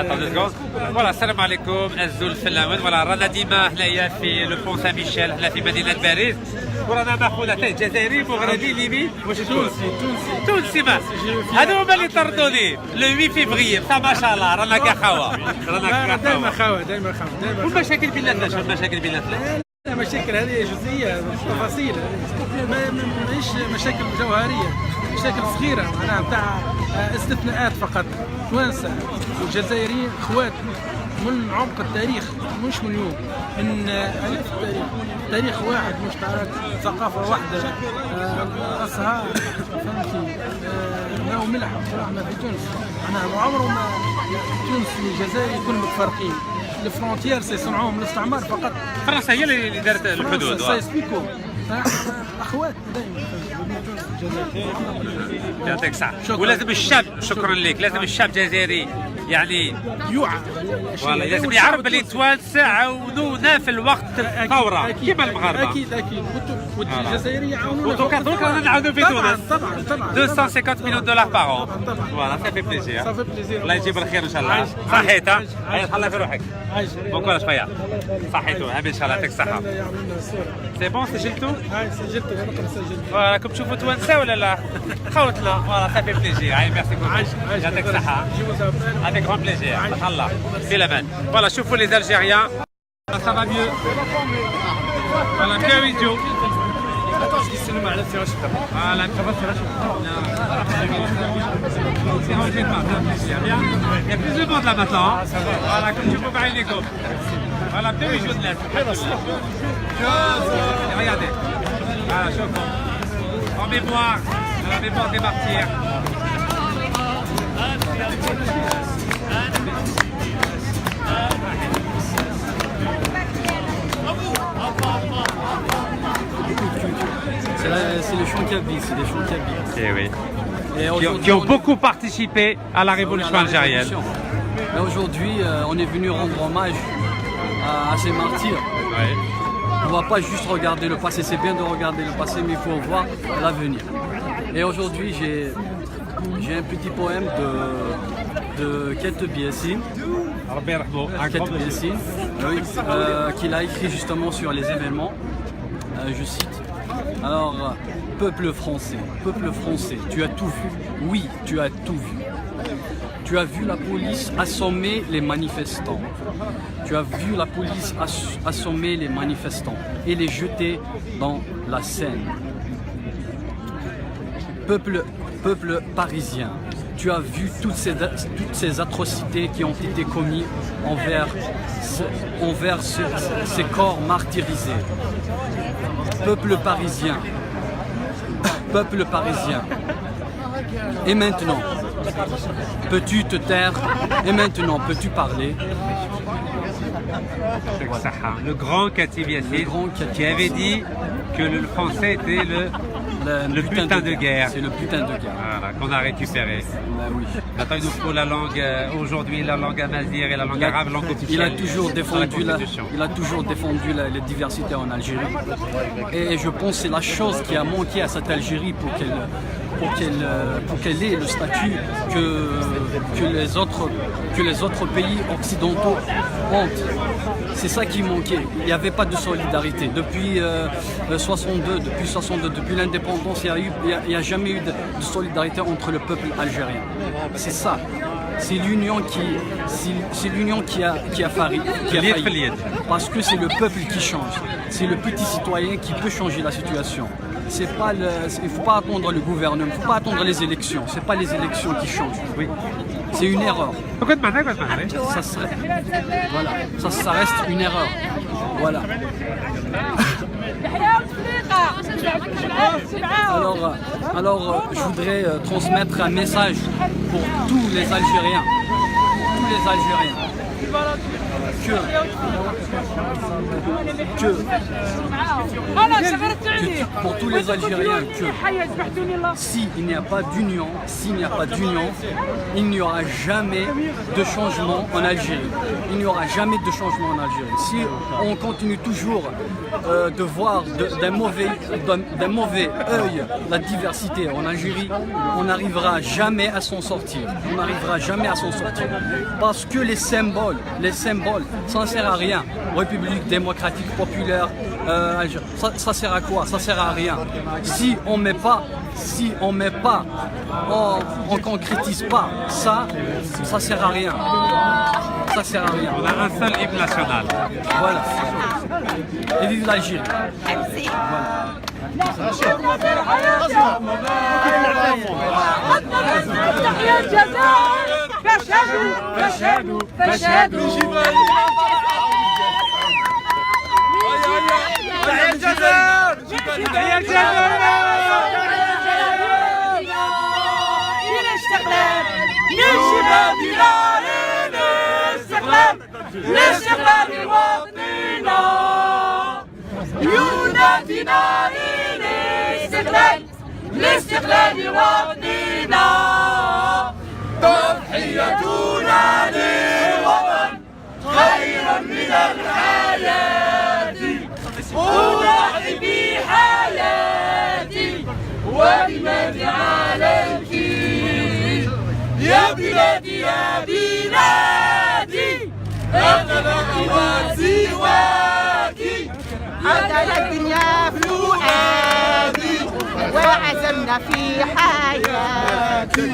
Attends 2 secondes. Voilà, salam alaikum, الزول الفلاوين. voilà رانا ديما هنايا في لو بون سان ميشيل هنا في مدينة باريس. ورانا مع خونا جزائري مغربي ليبي واش تونسي ما هذو هما اللي طردوني لو 8 فيفري ما شاء الله رانا كخوا دائما خاوة دائما خاوة. والمشاكل بيناتنا شنو المشاكل بيناتنا؟ مشاكل هذه جزئية تفاصيل، ماهيش مشاكل جوهرية، مشاكل صغيرة معناها نتاع استثناءات فقط. توانسة والجزائريين اخوات من عمق التاريخ، مش من اليوم، من آلاف التاريخ، تاريخ واحد مشترك، ثقافة واحدة، أصهار فهمتي، ماء وملح احنا في تونس، معناها عمره ما تونس والجزائر يكونوا متفرقين. الفرونتيير صنعوهم الاستعمار فقط. فرنسا هي اللي دارت الحدود. سيسبيكو اخوات دائما. يعطيك الصحة. ولازم الشعب، شكرا لك، لازم الشعب الجزائري يعني يوعى، لازم يعرف باللي التوانسة عاونونا في الوقت الثورة كيما المغاربة. اكيد والجزائريين يعاونونا. دوك رانا نعاودوا في تونس. طبعا 250 مليون دولار باغ اون. فوالا سافي بليزير. الله يجيب الخير ان شاء الله. صحيت ها؟ تهلا في روحك. بون كوراج خويا. صحيتو ان شاء الله يعطيك الصحة. سي بون سجلتو؟ سجلتو رقم سجلت. راكم تشوفوا توانسة ولا لا؟ خوتنا فوالا سافي بليزير. ميرسي بوكو. يعطيك الصحة. Avec grand plaisir, Inch'Allah. في الأمان. Voilà, شوفوا les Algériens. Ça va mieux. Voilà, bien vidéo. Attends, je dis c'est le mal, c'est vrai. Voilà, ça va, c'est vrai. Il y a plus de monde là maintenant. Voilà, comme tu peux voir les gars. Voilà, bien les jeux de l'aide. Regardez. Voilà, chauffe. En mémoire, la mémoire des martyrs. C'est les Chankabi, c'est les Chankabi. Eh oui. Qui ont beaucoup participé à la révolution algérienne. Et aujourd'hui, on est venu rendre hommage à ces martyrs. Oui. On ne va pas juste regarder le passé, c'est bien de regarder le passé, mais il faut voir l'avenir. Et aujourd'hui, j'ai un petit poème de Ketbi Yassine, qu'il a écrit justement sur les événements. Je cite. Alors, peuple français, tu as tout vu. Oui, tu as tout vu. Tu as vu la police assommer les manifestants. Tu as vu la police assommer les manifestants et les jeter dans la Seine. Peuple parisien, tu as vu toutes ces atrocités qui ont été commises envers ces corps martyrisés. Peuple parisien, et maintenant, peux-tu te taire? Et maintenant, peux-tu parler? Le grand Khatib Yassine qui avait dit que le français était le butin de guerre. C'est le butin de guerre. Voilà, qu'on a récupéré. Ben oui. Maintenant, il nous faut la langue, aujourd'hui, la langue amazigh et la langue arabe, langue officielle. Il a toujours défendu la diversité en Algérie. Et je pense que c'est la chose qui a manqué à cette Algérie pour qu'elle ait le statut que les autres pays occidentaux ont. C'est ça qui manquait. Il n'y avait pas de solidarité. Depuis 62, depuis l'indépendance, il n'y a jamais eu de solidarité entre le peuple algérien. C'est ça. C'est l'union qui a failli. Parce que c'est le peuple qui change. C'est le petit citoyen qui peut changer la situation. Il ne faut pas attendre le gouvernement, il ne faut pas attendre les élections. Ce n'est pas les élections qui changent. Oui. C'est une erreur. Ça reste une erreur. Voilà. Alors, je voudrais transmettre un message pour tous les Algériens. pour tous les Algériens, s'il n'y a pas d'union, il n'y aura jamais de changement en Algérie. Il n'y aura jamais de changement en Algérie. Si on continue toujours de voir d'un mauvais œil la diversité en Algérie, on n'arrivera jamais à s'en sortir. On n'arrivera jamais à s'en sortir. Parce que les symboles, ça ne sert à rien. République démocratique populaire, ça sert à quoi? Ça sert à rien. Si on met pas, on concrétise pas, ça sert à rien. Ça sert à rien. On a un seul hymne national. Voilà. Et vive l'Algérie. لاستقلال وطننا ينادينا لاستقلال وطننا تضحيتنا للوطن خير من الحياة أضحي بحياتي وبمن عليك يا بلادي يا بلادي أغلق وسواك عدل الدنيا فؤادي وعزمنا في حياتي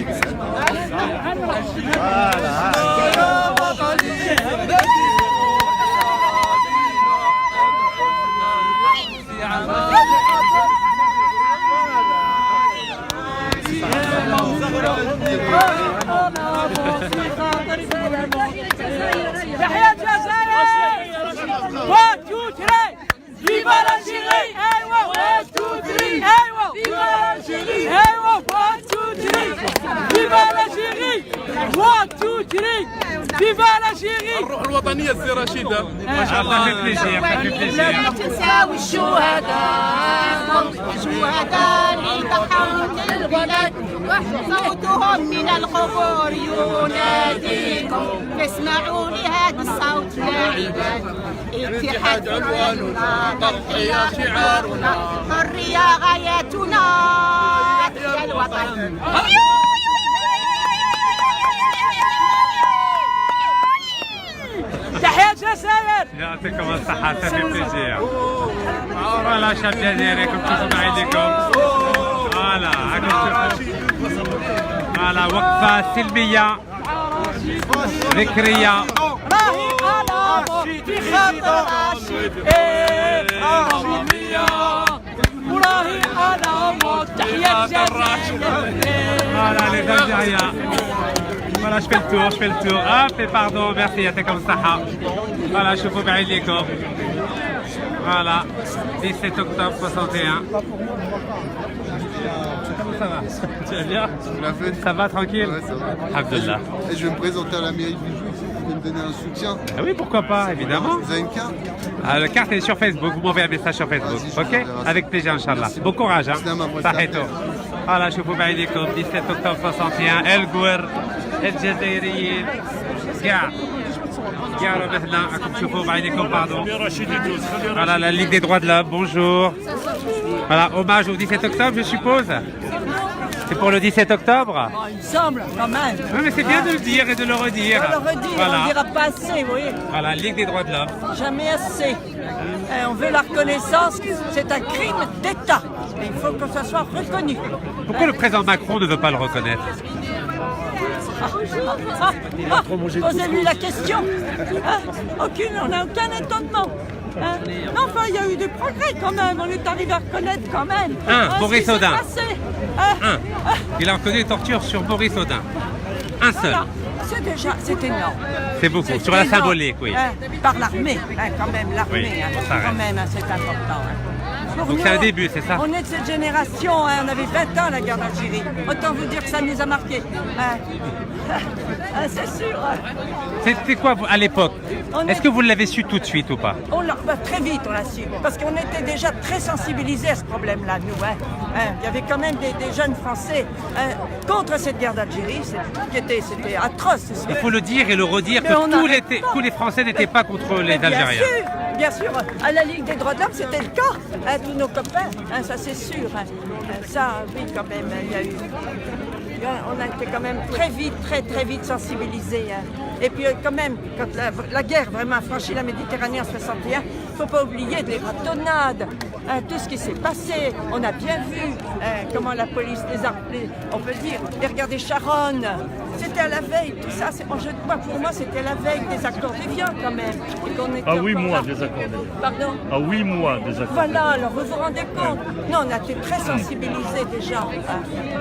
تحيا الجزائر وتوتري فيفا الجزائر ايوا وتوتري ايوا فيفا الجزائر ايوا وتوتري فيفا الجزائر وتوتري فيفا الجزائر الروح الوطنية السي رشيدة ما شاء الله. لا تنساو الشهداء اللي ضحوا للبلد صوتهم من القبور يناديكم فاسمعوا لهذا الصوت يا عباد اتحاد عنواننا تضحية شعارنا حرية غايتنا يا الوطن تحيا الجزائر يعطيكم الصحة ça fait plaisir. Voilà شعب الجزائر كم تشوفوا بعينيكم. Voilà راكم تشوفوا. Voilà وقفة سلمية ذكرية. راهي على في خاطر رشيد رشيدية وراهي على موت تحيا الجزائر. Voilà les Algériens. Voilà, je fais le tour. Hop, et pardon, merci, يعطيكم الصحة. Voilà, شوفوا بعينيكم. Voilà, 17 octobre 61. Comment ça va? Tu vas bien? Ça va, tranquille? Ouais, ça va. Alhamdulillah. Et je vais me présenter à la mairie de Villejuif, si vous pouvez me donner un soutien. Ah oui, pourquoi pas, évidemment. Vous avez une carte? La carte est sur Facebook, vous m'envoyez un message sur Facebook, Vas-y, je ok? t'enverrai ça. Avec plaisir, Inch'Allah. Merci. Bon courage, hein? Salam, après, صحيتو. Voilà, شوفوا بعينيكم 17 octobre 61 القور الجزائريين كاع مثلنا راكم تشوفوا بعينيكم باردون. Voilà, la Ligue des droits de l'homme, bonjour. Voilà, hommage au 17 octobre, je suppose. C'est pour le 17 octobre? Il me semble, quand même. Oui, mais c'est bien de le dire et de le redire. On le redit, Voilà. on ne dira pas assez, vous voyez. Voilà, Ligue des droits de l'homme. Jamais assez. Et on veut la reconnaissance, c'est un crime d'État. Et il faut que ça soit reconnu. Pourquoi le président Macron ne veut pas le reconnaître? Posez-lui la question. Hein, on n'a aucun étonnement. Hein. Non, enfin, il y a eu des progrès quand même. On est arrivé à reconnaître quand même. Maurice ce qui s'est Audin. passé. Il a reconnu les tortures sur Maurice Audin. Un seul. Voilà. C'est énorme. C'est beaucoup, C'est sur la énorme. symbolique, oui. Par l'armée, quand même, l'armée, Oui, on quand s'arrête. même, c'est important. Pour Donc nous, c'est un début, c'est ça? On est de cette génération, on avait 20 ans la guerre d'Algérie. Autant vous dire que ça nous a marqués. Ah, c'est sûr. C'était quoi à l'époque? On Est-ce est- que vous l'avez su tout de suite ou pas? Très vite, on l'a su. Parce qu'on était déjà très sensibilisés à ce problème-là, nous. Il y avait quand même des jeunes Français contre cette guerre d'Algérie. C'était atroce. Il faut le dire et le redire Mais que on n'arrête pas. tous les Français n'étaient pas contre les Algériens. Bien sûr. À la Ligue des droits de l'homme, c'était le cas. Tous nos copains, ça c'est sûr. Ça, oui, quand même, il y a eu... On a été quand même très vite sensibilisés. Et puis quand même, quand la guerre vraiment a franchi la Méditerranée en 61, il ne faut pas oublier les ratonnades, tout ce qui s'est passé. On a bien vu comment la police on peut dire, les regarder Charonne. C'était à la veille, tout ça. Pour moi, c'était la veille des accords d'Évian quand même. Et qu'on était À 8 encore mois là. des accords d'Évian. Pardon? À 8 mois des accords. Voilà, alors vous vous rendez compte? Non, on a été très sensibilisés déjà.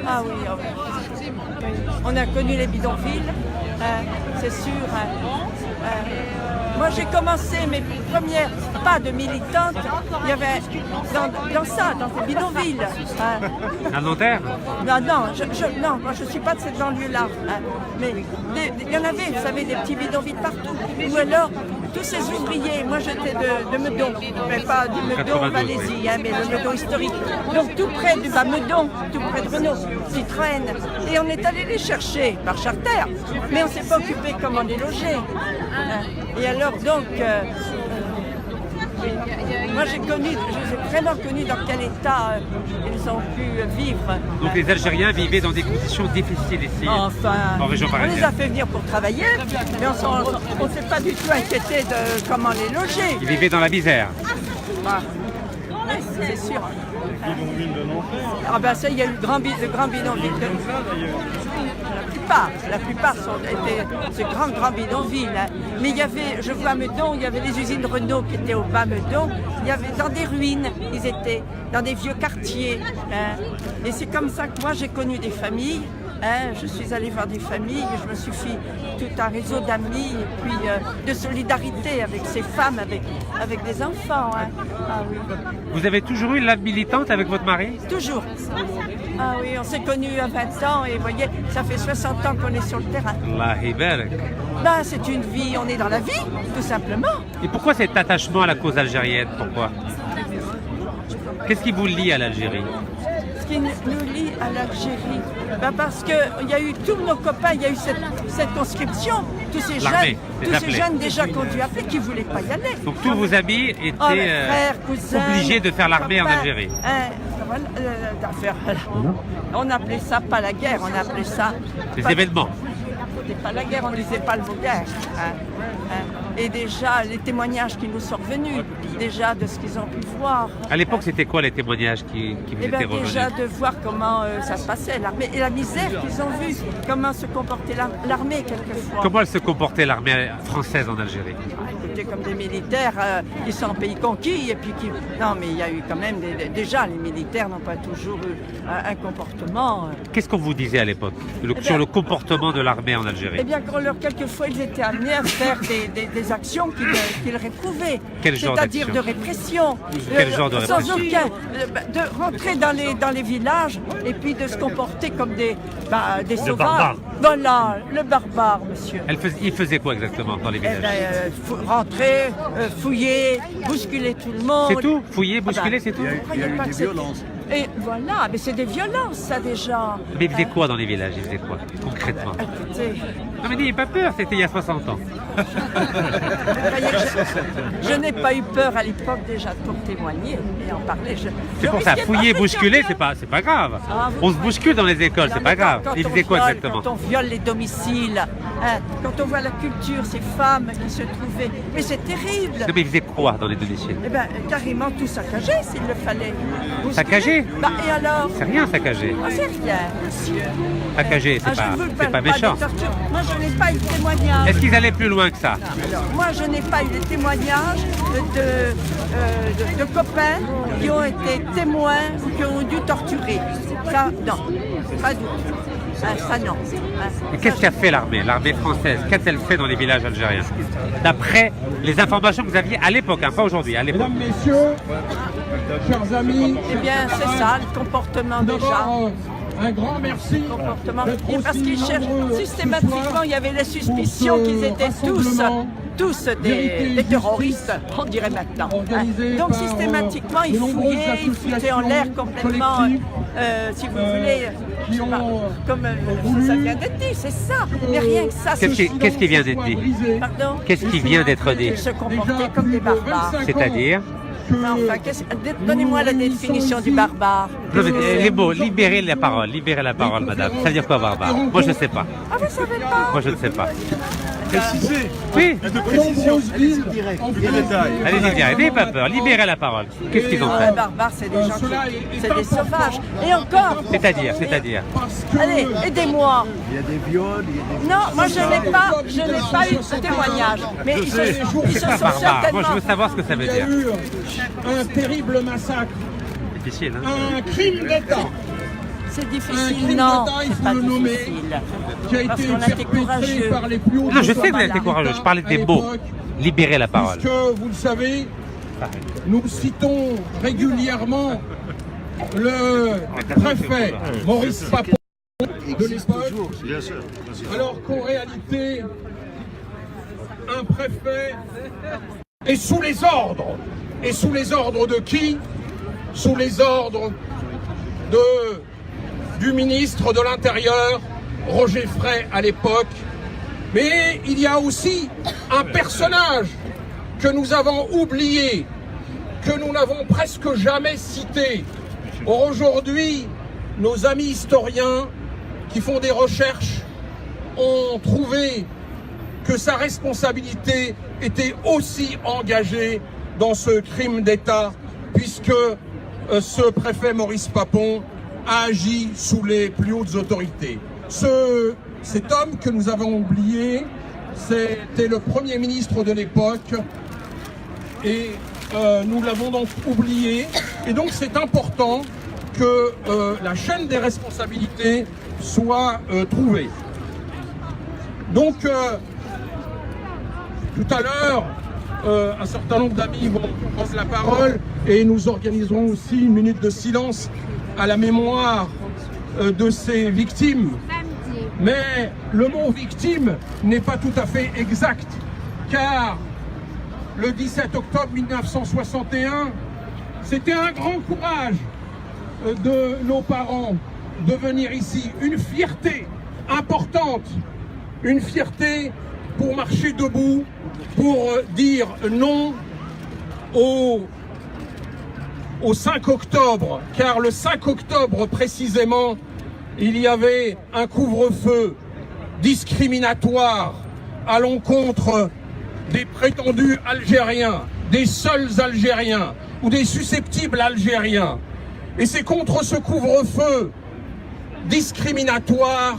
Ah oui, ah oui. On a connu les bidonvilles, c'est sûr. Moi, j'ai commencé mes premières pas de militante, il y avait dans les bidonvilles. À Nanterre? Non, moi je ne suis pas de cette banlieue-là. Mais il y en avait, vous savez, des petits bidonvilles partout. Ou alors, tous ces ouvriers, moi j'étais de Meudon, mais pas du Meudon 92, Malaisie, mais le Meudon historique. Donc tout près du Meudon, tout près de Renault, Citroën. Et on est allé les chercher par charter, mais on ne s'est pas occupé comment les loger. Et alors donc, moi je les ai vraiment connus dans quel état ils ont pu vivre. Donc les Algériens vivaient dans des conditions difficiles ici, Enfin, en région on les a parisienne. fait venir pour travailler, mais on ne s'est pas du tout inquiété de comment les loger. Ils vivaient dans la misère. Bah, oui, c'est sûr. Ah ben ça, il y a eu de grands bidonvilles. La plupart étaient ce grand bidonville. Mais il y avait, je vois à Meudon, il y avait les usines Renault qui étaient au bas Meudon. Il y avait dans des ruines, ils étaient dans des vieux quartiers. Et c'est comme ça que moi j'ai connu des familles. Je suis allée voir des familles, je me suis fait tout un réseau d'amis et puis de solidarité avec ces femmes, avec des enfants. Ah oui. Vous avez toujours eu la militante avec votre mari? Toujours. Ah oui, on s'est connus à 20 ans et vous voyez, ça fait 60 ans qu'on est sur le terrain. Allah Ibarak. Ben, c'est une vie, on est dans la vie, tout simplement. Et pourquoi cet attachement à la cause algérienne? Pourquoi? Qu'est-ce qui vous lie à l'Algérie? Ce qui nous lie à l'Algérie, ben parce qu'il y a eu tous nos copains, il y a eu cette conscription, tous ces jeunes déjà qu'on dû appeler qui ne voulaient pas y aller. Donc tous vos amis étaient frères, cousins, obligés de faire l'armée en copains, Algérie. On appelait ça pas la guerre, on appelait ça... Des événements. C'était pas la guerre, on ne disait pas le mot guerre. Et déjà, les témoignages qui nous sont revenus, déjà de ce qu'ils ont pu voir. À l'époque, c'était quoi les témoignages qui vous étaient revenus? Déjà de voir comment ça se passait, l'armée, et la misère qu'ils ont vue, comment se comportait l'armée quelquefois. Comment elle se comportait l'armée française en Algérie? Écoutez, comme des militaires qui sont en pays conquis, et puis qui... Non, mais il y a eu quand même... Déjà, les militaires n'ont pas toujours eu un comportement... Qu'est-ce qu'on vous disait à l'époque sur le comportement de l'armée en Algérie? Eh bien, quelquefois, ils étaient amenés à faire des actions qu'ils réprouvaient. Quel genre C'est-à-dire d'action? de répression. Quel genre de sans répression? de rentrer dans les villages et puis de se comporter comme des sauvages. barbares. Voilà, le barbare, monsieur. Il faisait quoi exactement dans les Eh villages? ben, rentrer, fouiller, bousculer tout le monde. C'est tout? Fouiller, bousculer, c'est tout? Il y a eu des violences. Et voilà, mais c'est des violences, ça déjà. Mais il faisait quoi dans les villages? Il faisait quoi concrètement? Écoutez, Non mais n'ayez pas peur, c'était il y a 60 ans. je n'ai pas eu peur à l'époque déjà pour témoigner et en parler. C'est pour ça, fouiller, bousculer, c'est pas grave. On se bouscule dans les écoles, c'est pas grave. Il faisait quoi exactement? Quand on viole les domiciles, quand on voit la culture, ces femmes qui se trouvaient... Mais c'est terrible. Non, mais il faisait quoi dans les domiciles? Eh bien, carrément tout saccagé s'il le fallait. Bousculer. Saccagé? Bah, et alors? C'est rien saccagé. Ah, c'est rien, monsieur. Saccagé, Je ne vous c'est parle pas de méchant. torture. Moi, je n'ai pas eu de témoignage. Est-ce qu'ils allaient plus loin que ça? Alors, moi, je n'ai pas eu de témoignages de copains qui ont été témoins ou qui ont dû torturer. Ça, non, pas du tout. Ça, non. Et qu'est-ce qu'a fait l'armée française? Qu'a-t-elle fait dans les villages algériens? D'après les informations que vous aviez à l'époque, hein, pas aujourd'hui, à l'époque. Mesdames, Messieurs, chers amis, Eh bien, c'est ça, le comportement des gens. Un grand merci. Comportement. Et parce qu'ils cherchent systématiquement, il y avait la suspicion qu'ils étaient tous des terroristes, on dirait maintenant. Donc systématiquement, ils fouillaient, ils foutaient en l'air complètement, si vous voulez, je sais pas, comme ça vient d'être dit, c'est ça. Mais rien que ça. Qu'est-ce qui vient d'être dit? Pardon? Qu'est-ce qui vient d'être dit? Ils se comportaient comme des barbares. C'est-à-dire? Enfin, donnez-moi la définition du barbare. Les mots, libérer la parole, madame. Ça veut dire quoi, barbare? Moi, je ne sais pas. Ah, vous savez pas? Moi, je ne sais pas. Préciser. Oui. Allez-y direct. Allez-y direct. N'ayez pas peur. Libérez la parole. Qu'est-ce qu'ils ont fait? Les barbares, c'est des gens c'est des sauvages. Et encore. C'est-à-dire. Allez, aidez-moi. Il y a des viols, il y a des... Non, moi je n'ai pas eu de témoignage. Mais ils se sont Barbare. certainement... Moi, je veux savoir ce que ça veut Il y a dire. eu un terrible massacre, Difficile, hein? un crime d'État. C'est Un difficile, crime non, d'État, il c'est faut pas le nommer, difficile. qui a Parce été qu'on a été perpétré courageux. par les plus hauts Non, je sais que vous avez autorités été courageux. Je parlais des à mots. l'époque, Libérer la parole. puisque, vous le savez, nous citons régulièrement le préfet Maurice Papon de l'époque, alors qu'en réalité, un préfet est sous les ordres. Et sous les ordres de qui? Sous les ordres du ministre de l'Intérieur, Roger Frey à l'époque. Mais il y a aussi un personnage que nous avons oublié, que nous n'avons presque jamais cité. Or aujourd'hui, nos amis historiens qui font des recherches ont trouvé que sa responsabilité était aussi engagée dans ce crime d'État, puisque ce préfet Maurice Papon a agi sous les plus hautes autorités. Cet homme que nous avons oublié, c'était le Premier ministre de l'époque, et nous l'avons donc oublié. Et donc c'est important que la chaîne des responsabilités soit trouvée. Donc tout à l'heure, un certain nombre d'amis vont prendre la parole et nous organiserons aussi une minute de silence à la mémoire de ces victimes. Mais le mot victime n'est pas tout à fait exact, car le 17 octobre 1961, c'était un grand courage de nos parents de venir ici, une fierté importante, une fierté pour marcher debout, pour dire non au 5 octobre, car le 5 octobre précisément, il y avait un couvre-feu discriminatoire à l'encontre des prétendus Algériens, des seuls Algériens ou des susceptibles Algériens. Et c'est contre ce couvre-feu discriminatoire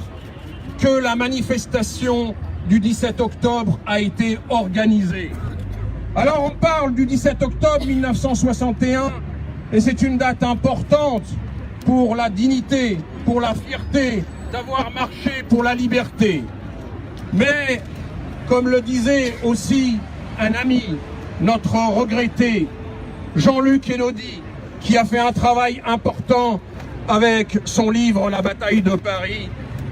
que la manifestation du 17 octobre a été organisée. Alors on parle du 17 octobre 1961 et c'est une date importante pour la dignité, pour la fierté d'avoir marché pour la liberté. Mais comme le disait aussi un ami, notre regretté Jean-Luc Hénaudy, qui a fait un travail important avec son livre La bataille de Paris,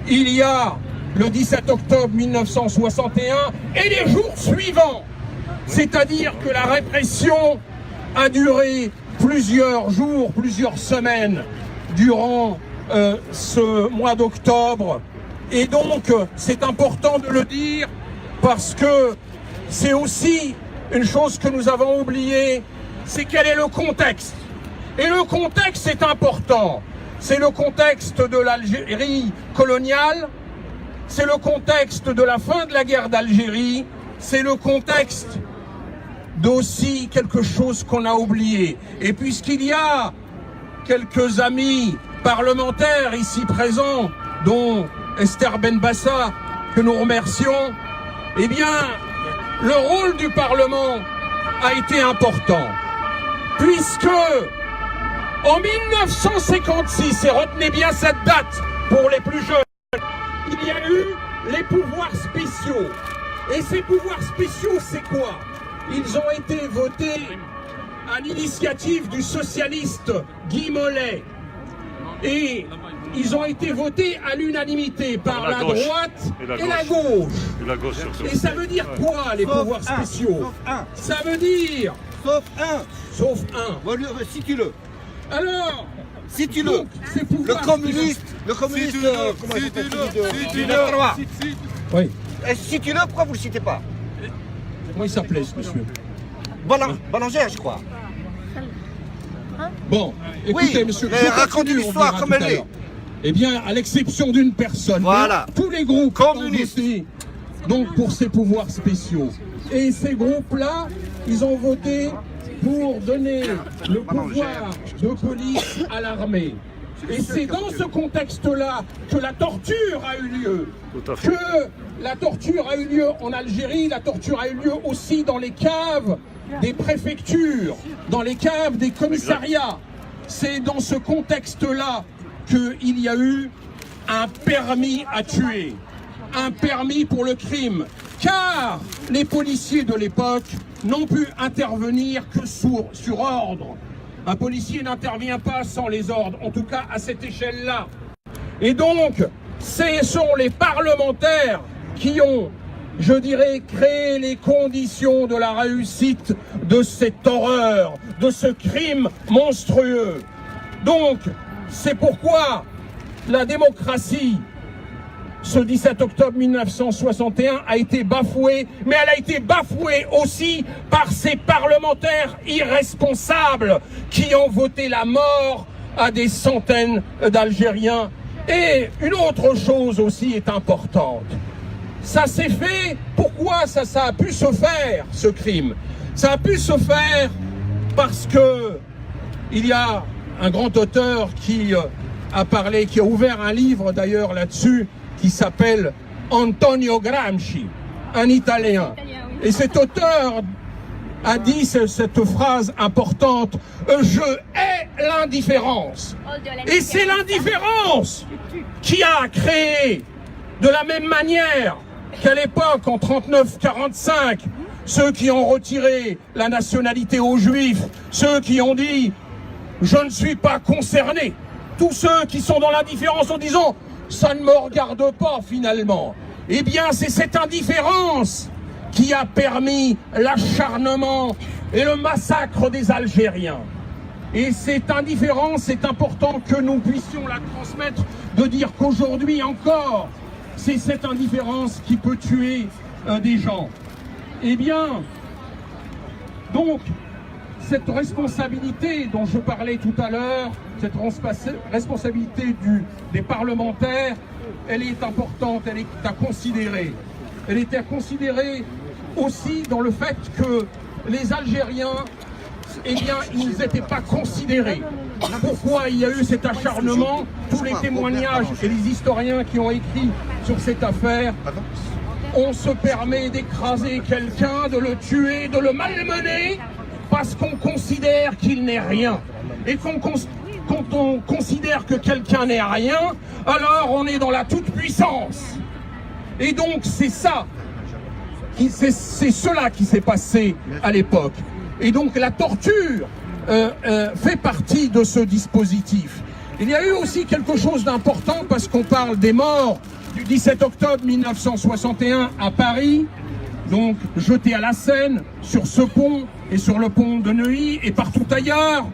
il y a le 17 octobre 1961 et les jours suivants. C'est-à-dire que la répression a duré plusieurs jours, plusieurs semaines durant ce mois d'octobre. Et donc, c'est important de le dire parce que c'est aussi une chose que nous avons oubliée, c'est quel est le contexte. Et le contexte est important. C'est le contexte de l'Algérie coloniale, c'est le contexte de la fin de la guerre d'Algérie, c'est le contexte d'aussi quelque chose qu'on a oublié. Et puisqu'il y a quelques amis parlementaires ici présents, dont Esther Benbassa, que nous remercions, eh bien, le rôle du Parlement a été important, puisque en 1956, et retenez bien cette date pour les plus jeunes, il y a eu les pouvoirs spéciaux. Et ces pouvoirs spéciaux, c'est quoi? Ils ont été votés à l'initiative du socialiste Guy Mollet. Et ils ont été votés à l'unanimité par la droite et la gauche. Et ça veut dire quoi, les pouvoirs spéciaux? Ça veut dire... Sauf un. Cite-le. Alors, cite-le. Le communiste, comment il s'appelle? Oui. Cite-le, pourquoi vous ne le citez pas? Comment il s'appelait, ce monsieur? Ballanger, je crois. Bon, écoutez, oui, monsieur, mais racontez l'histoire comme elle est. Eh bien, à l'exception d'une personne, voilà. Tous les groupes communistes ont voté donc, pour ces pouvoirs spéciaux. Et ces groupes-là, ils ont voté pour donner le pouvoir de police à l'armée. Et c'est dans ce contexte-là que la torture a eu lieu. Que la torture a eu lieu en Algérie, la torture a eu lieu aussi dans les caves des préfectures, dans les caves des commissariats. C'est dans ce contexte-là qu'il y a eu un permis à tuer, un permis pour le crime, car les policiers de l'époque n'ont pu intervenir que sur ordre. Un policier n'intervient pas sans les ordres, en tout cas à cette échelle-là. Et donc, ce sont les parlementaires qui ont, je dirais, créé les conditions de la réussite de cette horreur, de ce crime monstrueux. Donc, c'est pourquoi la démocratie, ce 17 octobre 1961, a été bafouée, mais elle a été bafouée aussi par ces parlementaires irresponsables qui ont voté la mort à des centaines d'Algériens. Et une autre chose aussi est importante. Ça s'est fait, pourquoi ça a pu se faire, ce crime? Ça a pu se faire parce que il y a un grand auteur qui a parlé, qui a ouvert un livre d'ailleurs là-dessus, qui s'appelle Antonio Gramsci, un Italien. Et cet auteur a dit cette phrase importante, je hais l'indifférence. Et c'est l'indifférence qui a créé, de la même manière qu'à l'époque, en 39-45, ceux qui ont retiré la nationalité aux Juifs, ceux qui ont dit « je ne suis pas concerné », tous ceux qui sont dans l'indifférence en disant « ça ne me regarde pas finalement ». Eh bien, c'est cette indifférence qui a permis l'acharnement et le massacre des Algériens. Et cette indifférence, c'est important que nous puissions la transmettre, de dire qu'aujourd'hui encore, c'est cette indifférence qui peut tuer des gens. Eh bien, donc, cette responsabilité dont je parlais tout à l'heure, cette responsabilité des parlementaires, elle est importante, elle est à considérer. Elle est à considérer aussi dans le fait que les Algériens, eh bien, ils n'étaient pas considérés. Pourquoi il y a eu cet acharnement? Tous les témoignages et les historiens qui ont écrit sur cette affaire, on se permet d'écraser quelqu'un, de le tuer, de le malmener, parce qu'on considère qu'il n'est rien. Et quand on considère que quelqu'un n'est rien, alors on est dans la toute-puissance. Et donc c'est ça, c'est cela qui s'est passé à l'époque. Et donc la torture fait partie de ce dispositif. Il y a eu aussi quelque chose d'important parce qu'on parle des morts du 17 octobre 1961 à Paris, donc jetés à la Seine, sur ce pont et sur le pont de Neuilly et partout ailleurs.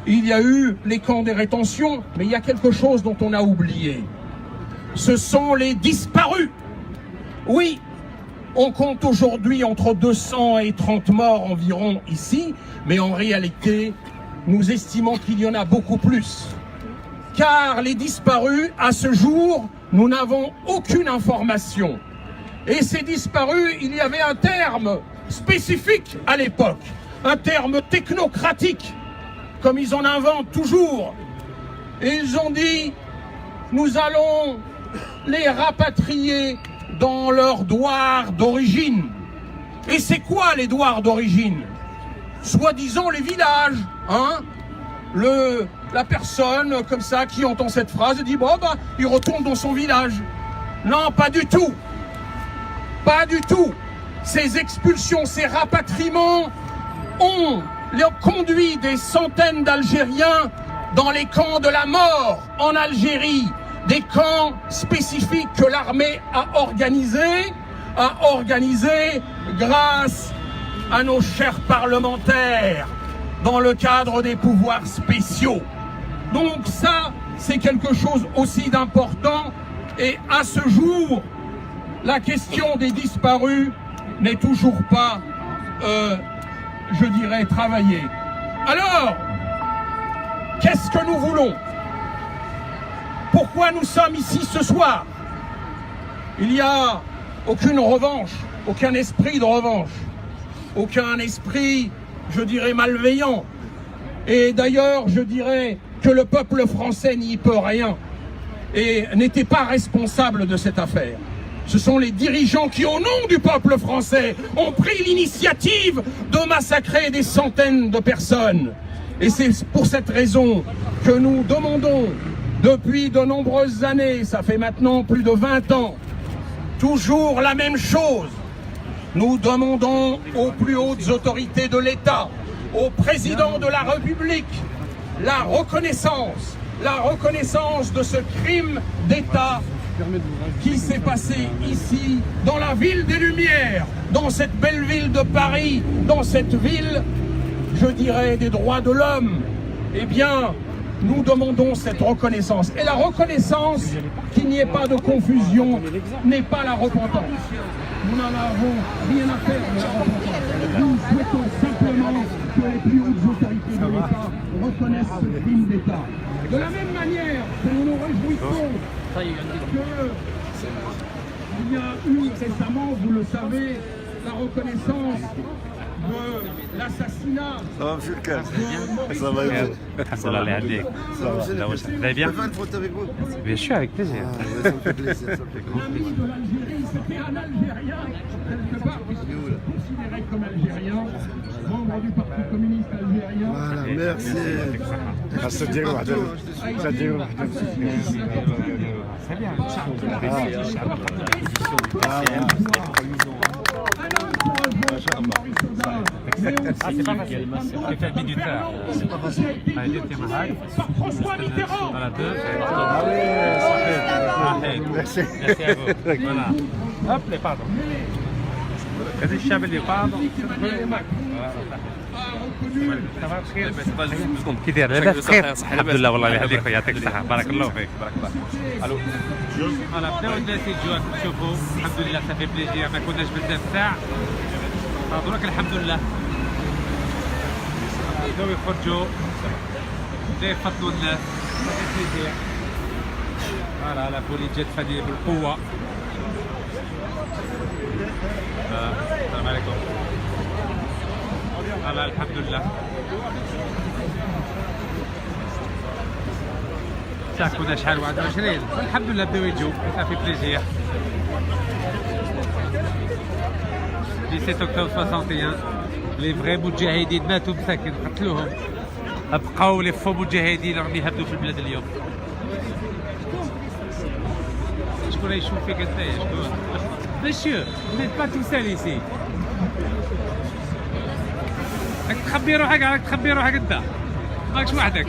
Il y a eu les camps des rétentions, mais il y a quelque chose dont on a oublié. Ce sont les disparus. Oui, on compte aujourd'hui entre 200 et 30 morts environ ici, mais en réalité, nous estimons qu'il y en a beaucoup plus. Car les disparus, à ce jour, nous n'avons aucune information. Et ces disparus, il y avait un terme spécifique à l'époque, un terme technocratique, comme ils en inventent toujours. Et ils ont dit, nous allons les rapatrier dans leur douar d'origine. Et c'est quoi les douars d'origine? Soi-disant les villages, hein? La personne comme ça qui entend cette phrase dit bon bah il retourne dans son village. Non, pas du tout. Pas du tout. Ces expulsions, ces rapatriements ont conduit des centaines d'Algériens dans les camps de la mort en Algérie. des camps spécifiques que l'armée a organisés grâce à nos chers parlementaires dans le cadre des pouvoirs spéciaux. Donc ça, c'est quelque chose aussi d'important. Et à ce jour, la question des disparus n'est toujours pas, je dirais, travaillée. Alors, qu'est-ce que nous voulons? Pourquoi nous sommes ici ce soir? Il n'y a aucune revanche, aucun esprit de revanche, aucun esprit, je dirais, malveillant. Et d'ailleurs, je dirais que le peuple français n'y peut rien et n'était pas responsable de cette affaire. Ce sont les dirigeants qui, au nom du peuple français, ont pris l'initiative de massacrer des centaines de personnes. Et c'est pour cette raison que nous demandons, depuis de nombreuses années, ça fait maintenant plus de 20 ans, toujours la même chose. Nous demandons aux plus hautes autorités de l'État, au président de la République, la reconnaissance de ce crime d'État qui s'est passé ici, dans la ville des Lumières, dans cette belle ville de Paris, dans cette ville, je dirais, des droits de l'homme. Eh bien, nous demandons cette reconnaissance. Et la reconnaissance, qu'il n'y ait pas de confusion, n'est pas la repentance. Nous n'en avons rien à faire de la repentance. Nous souhaitons simplement que les plus hautes autorités de l'État reconnaissent ce crime d'État. De la même manière que nous nous réjouissons qu'il y a eu récemment, vous le savez, la reconnaissance de l'assassinat. Ça va, monsieur le Cas? Ça va, Ça va aller. Ça va, Vous allez bien? Je peux faire une photo avec vous? Bien sûr, avec plaisir. Ah, ouais, ça me fait plaisir, ça me fait plaisir. L'ami de l'Algérie, c'était un Algérien, quelque part, considéré comme Algérien, membre du Parti communiste algérien. Voilà, merci. C'est bien. Ah, c'est pas facile. C'est fait minuteur. C'est pas facile. Allez, tiens, par François Mitterrand. Voilà, deux. Ah oui, merci. Merci à vous. Voilà. Hop, les pardons. Vas-y, Chabeli, pardon. كي داير لاباس بخير الحمد لله والله يهديك ويعطيك الصحة بارك الله فيك بارك الله الو انا بداو الناس يجوا تشوفوا الحمد لله صافي بليزير ما كناش بزاف ساعة دروك الحمد لله بداو يخرجوا بداو يفضلوا الناس صافي بليزير فوالا لا بوليس جات فادي بالقوة السلام عليكم فوالا الحمد لله ساعة كنا شحال 21 الحمد لله بداو يجوا صافي بليزير 17 أكتوبر 61 لي فري مجاهدين ماتوا مساكن قتلوهم بقاو لي فو مجاهدين راهم يهبطوا في البلاد اليوم شكون يشوف فيك انت شكون Monsieur, vous n'êtes pas tout seul ici. راك تخبي روحك انت ماكش وحدك.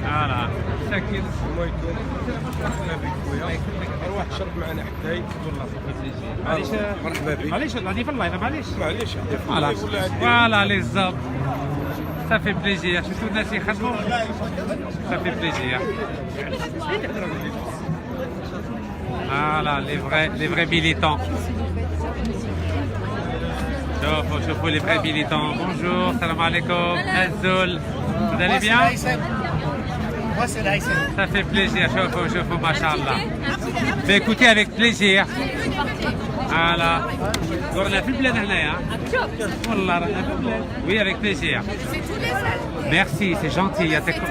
فوالا ساكن روح شرب معنا حتى معليش مرحبا بك. معليش غادي في اللايف معليش فوالا فوالا لي زوب صافي بليزير شفتوا الناس يخدموا صافي بليزير فوالا لي فري ميليتون شوفوا les vrais militants. Bonjour, salam alaikum, Azul. Vous allez bien? Moi c'est l'Aïsem. Ça fait plaisir, شوفوا ما شاء الله. Mais écoutez avec plaisir. Voilà. رانا في البلاد هنايا. والله رانا في البلاد. Oui avec plaisir. Merci, c'est gentil. يعطيكم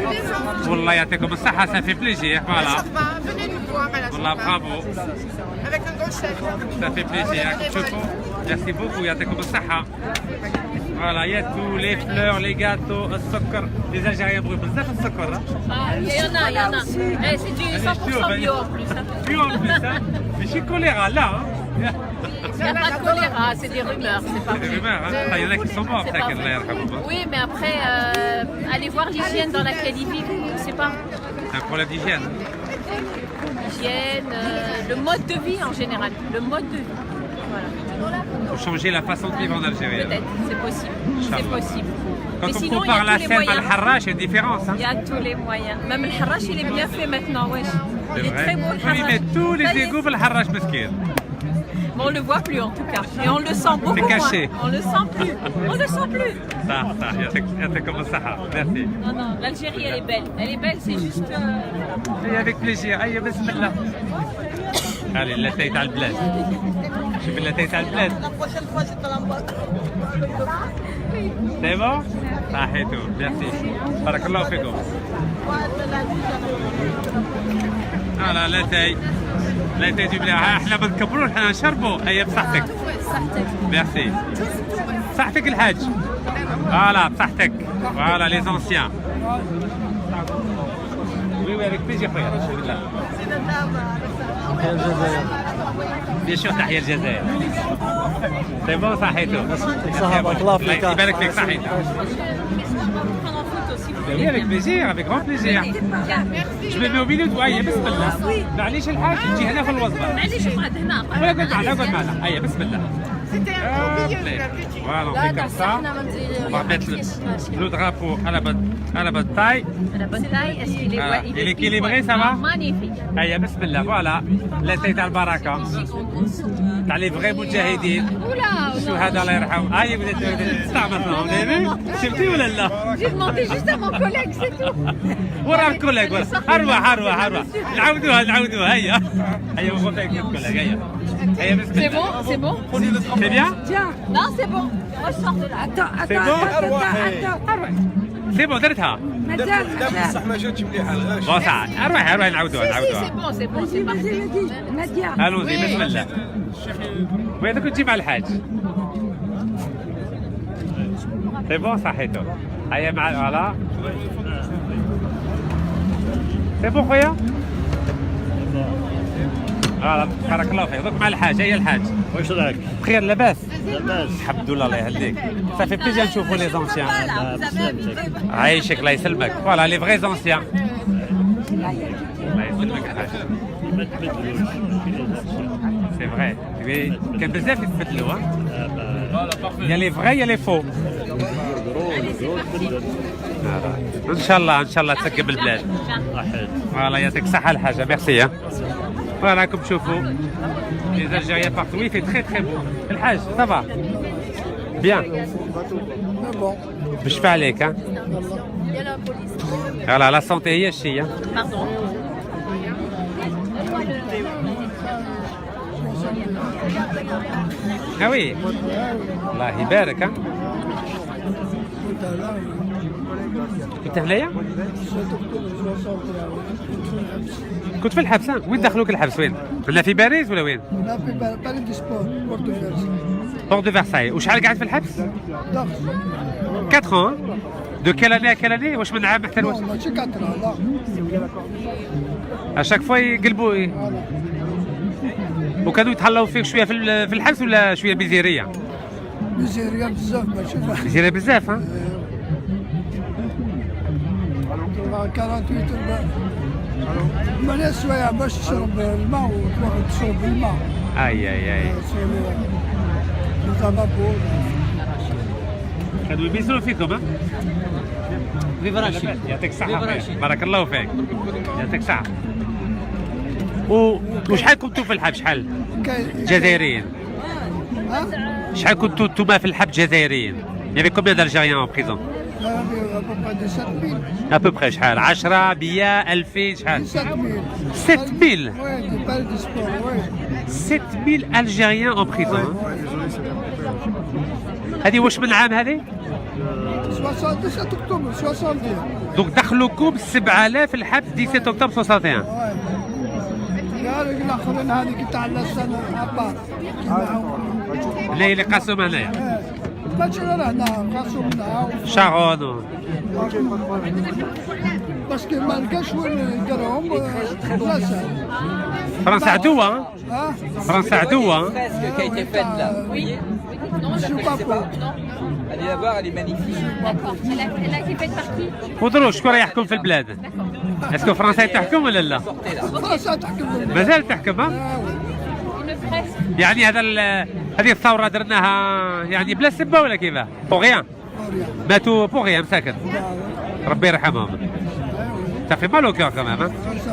والله يعطيكم الصحة, ça fait plaisir. Voilà. Venez nous voir à la والله bravo. avec un gros chef. Ça fait plaisir. شوفوا. Merci beaucoup, يعطيكم الصحة. Voilà, il y a tout, les fleurs, les gâteaux, le sucre. Les Algériens brûlent بزاف السكر. Il y en a. Eh, c'est du 100% bio en plus. Bio en plus, hein. Mais chez choléra, là, hein. Il n'y a pas de choléra, c'est des rumeurs, c'est pas C'est des vrai. rumeurs, hein. Il y en a qui sont morts, C'est ça, pas qu'elle vrai. l'a. Oui, mais après, allez voir l'hygiène dans laquelle ils vivent, je sais pas. C'est un problème d'hygiène. l'hygiène, le mode de vie en général. Le mode de vie. Voilà. Pour changer la façon de vivre en Algérie. Peut-être, c'est possible. Inch'Allah. C'est possible. Quand Mais on sinon, compare il y a la tous les scène à moyens. Al-Harrach, il y a une différence. Hein. Il y a tous les moyens. Même le Harrach, il est bien fait maintenant, wesh. C'est Il est vrai. très beau le On lui Harrach. met tous les Ça y est. égouts pour le Harrach mesquine. Mais on le voit plus en tout cas. Et on le sent beaucoup moins. caché. On le sent plus. On le sent plus. Ça, يعطيكم الصحة. Merci. Non, non, l'Algérie, elle est belle. Elle est belle, c'est juste... Et avec plaisir. أي بسم الله. Allez, اللاتاي تاع البلاد. شوف اللاتاي تاع البلاد. C'est bon? صحيتو. Merci. بارك الله فيكم. لا لاتاي. لاتاي دو بلاد. احنا ما نكبروش احنا نشربوا. هيا بصحتك. Merci. بصحتك الحاج. Voilà, بصحتك. Voilà, les anciens. Oui, oui, avec plaisir, frère. Bien sûr, تحية الجزائر. C'est bon, صحيتو. صحابك الله فيك. يبارك فيك صحيتو. Oui, avec plaisir, avec grand plaisir. Je me mets au milieu de toi, بسم الله. معليش الحاج تجي هنا في الوصبة. معليش اقعد هنا. ولا قلت معنا، هيا بسم الله. Voilà, on fait comme ça. On va mettre le drapeau à la bonne taille. La bonne taille, est-ce qu'il est... Voilà. ouais, Il est équilibré, ça va? Magnifique. هيا بسم الله. Voilà. لا تاع البركة. تاع لي فغي مجاهدين. Oula, الشهداء الله يرحمهم. هيا بدات استعملناهم. شفتي ولا لا؟ j'ai demandé juste à mon collègue, c'est tout. ورا الكوليك ورا. أروح. نعاودوها هيا. هيا وقفت لك الكوليك هيا. هيا بسم C'est الله. bon, c'est bon. C'est bien? Non, c'est bon. Moi, je sors de là. C'est bon? C'est bon درتها. بصح ما جاتش مليحه بون صح. أروح نعاودوها. Si, c'est bon, c'est parti. الوزي بسم الله. وين كنت تجي مع الحاج؟ سي بون صحيتو. هيا مع فوالا. سي بون خويا. فوالا بارك الله فيك. دوك مع الحاج. هيا الحاج. واش راك؟ بخير لاباس؟ لاباس. الحمد لله الله يهديك. صافي بليزير نشوفوا لي زونسيان. عايشك الله يسلمك. فوالا لي فغي زونسيان. الله يسلمك الحاج. ما تبدلوش. سي فغي. كان بزاف يتبدلوا ها. يا لي فغي يا لي فو. ان شاء الله تسقم البلاد. فوالا يعطيك الصحة الحاجة. ميرسي ها. فوالا راكم تشوفوا لي زالجيريان بارتو. وي في تري تري بو. الحاج صافا بيان. بالشفاء عليك ها. فوالا لا سونتي هي الشيء. Pardon. ها وي الله يبارك ها. كنت هنايا؟ كنت في الحبس. وين دخلوك الحبس وين؟ ولا في باريس ولا وين؟ لا في باريس دي سبور بورتو فيرسي. بورت دو فرساي. وشحال قاعد في الحبس؟ 4 ans. دو كيل اني كيل اني؟ واش من عام حتى الوقت؟ ماشي 4 لا. اشاك فوا يقلبوا. وكانوا يتهلاو فيك شويه في الحبس ولا شويه بزيريه؟ ميزيريا بزاف ماشي واحد. بزيريه بزاف ها؟ 48 ماناش شويه باش تشرب الماء وتروح تشرب الماء. اي كانوا يبيسلوا فيكم ها؟ يعطيك الصحة. بارك الله فيك. يعطيك الصحة. وشحال كنتوا في الحبس شحال؟ جزائريين. شحال كنتوا نتوما في الحبس جزائريين؟ يعني combien d'Algériens en prison؟ à peu près شحال؟ 10 100 2000 شحال؟ 7000. 7000 Algériens en prison. هذه واش من عام هذه؟ 17 اكتوبر 61. دونك دخلوكم 7000 الحبس 17 اكتوبر 61. قالوا الاخرين هذيك تاع السنه ابار. اللي قاسوهم هنايا. ماشي غير هنا قاسوهم هنا. شارون. باسكو ما لقاش وين يديرهم فرنسا. فرنسا عدوة. فرنسا عدوة. Elle a été faite par qui? ودروش شكون راح يحكم في البلاد؟ اسكو فرنسا تحكم ولا لا؟ فرنسا تحكم. مازال تحكم ها؟ يعني هذه الثورة درناها يعني بلا سبة ولا كيفاه؟ بوغيان ماتوا بوغيان مساكن ربي يرحمهم. صافي مالو كيغ كمان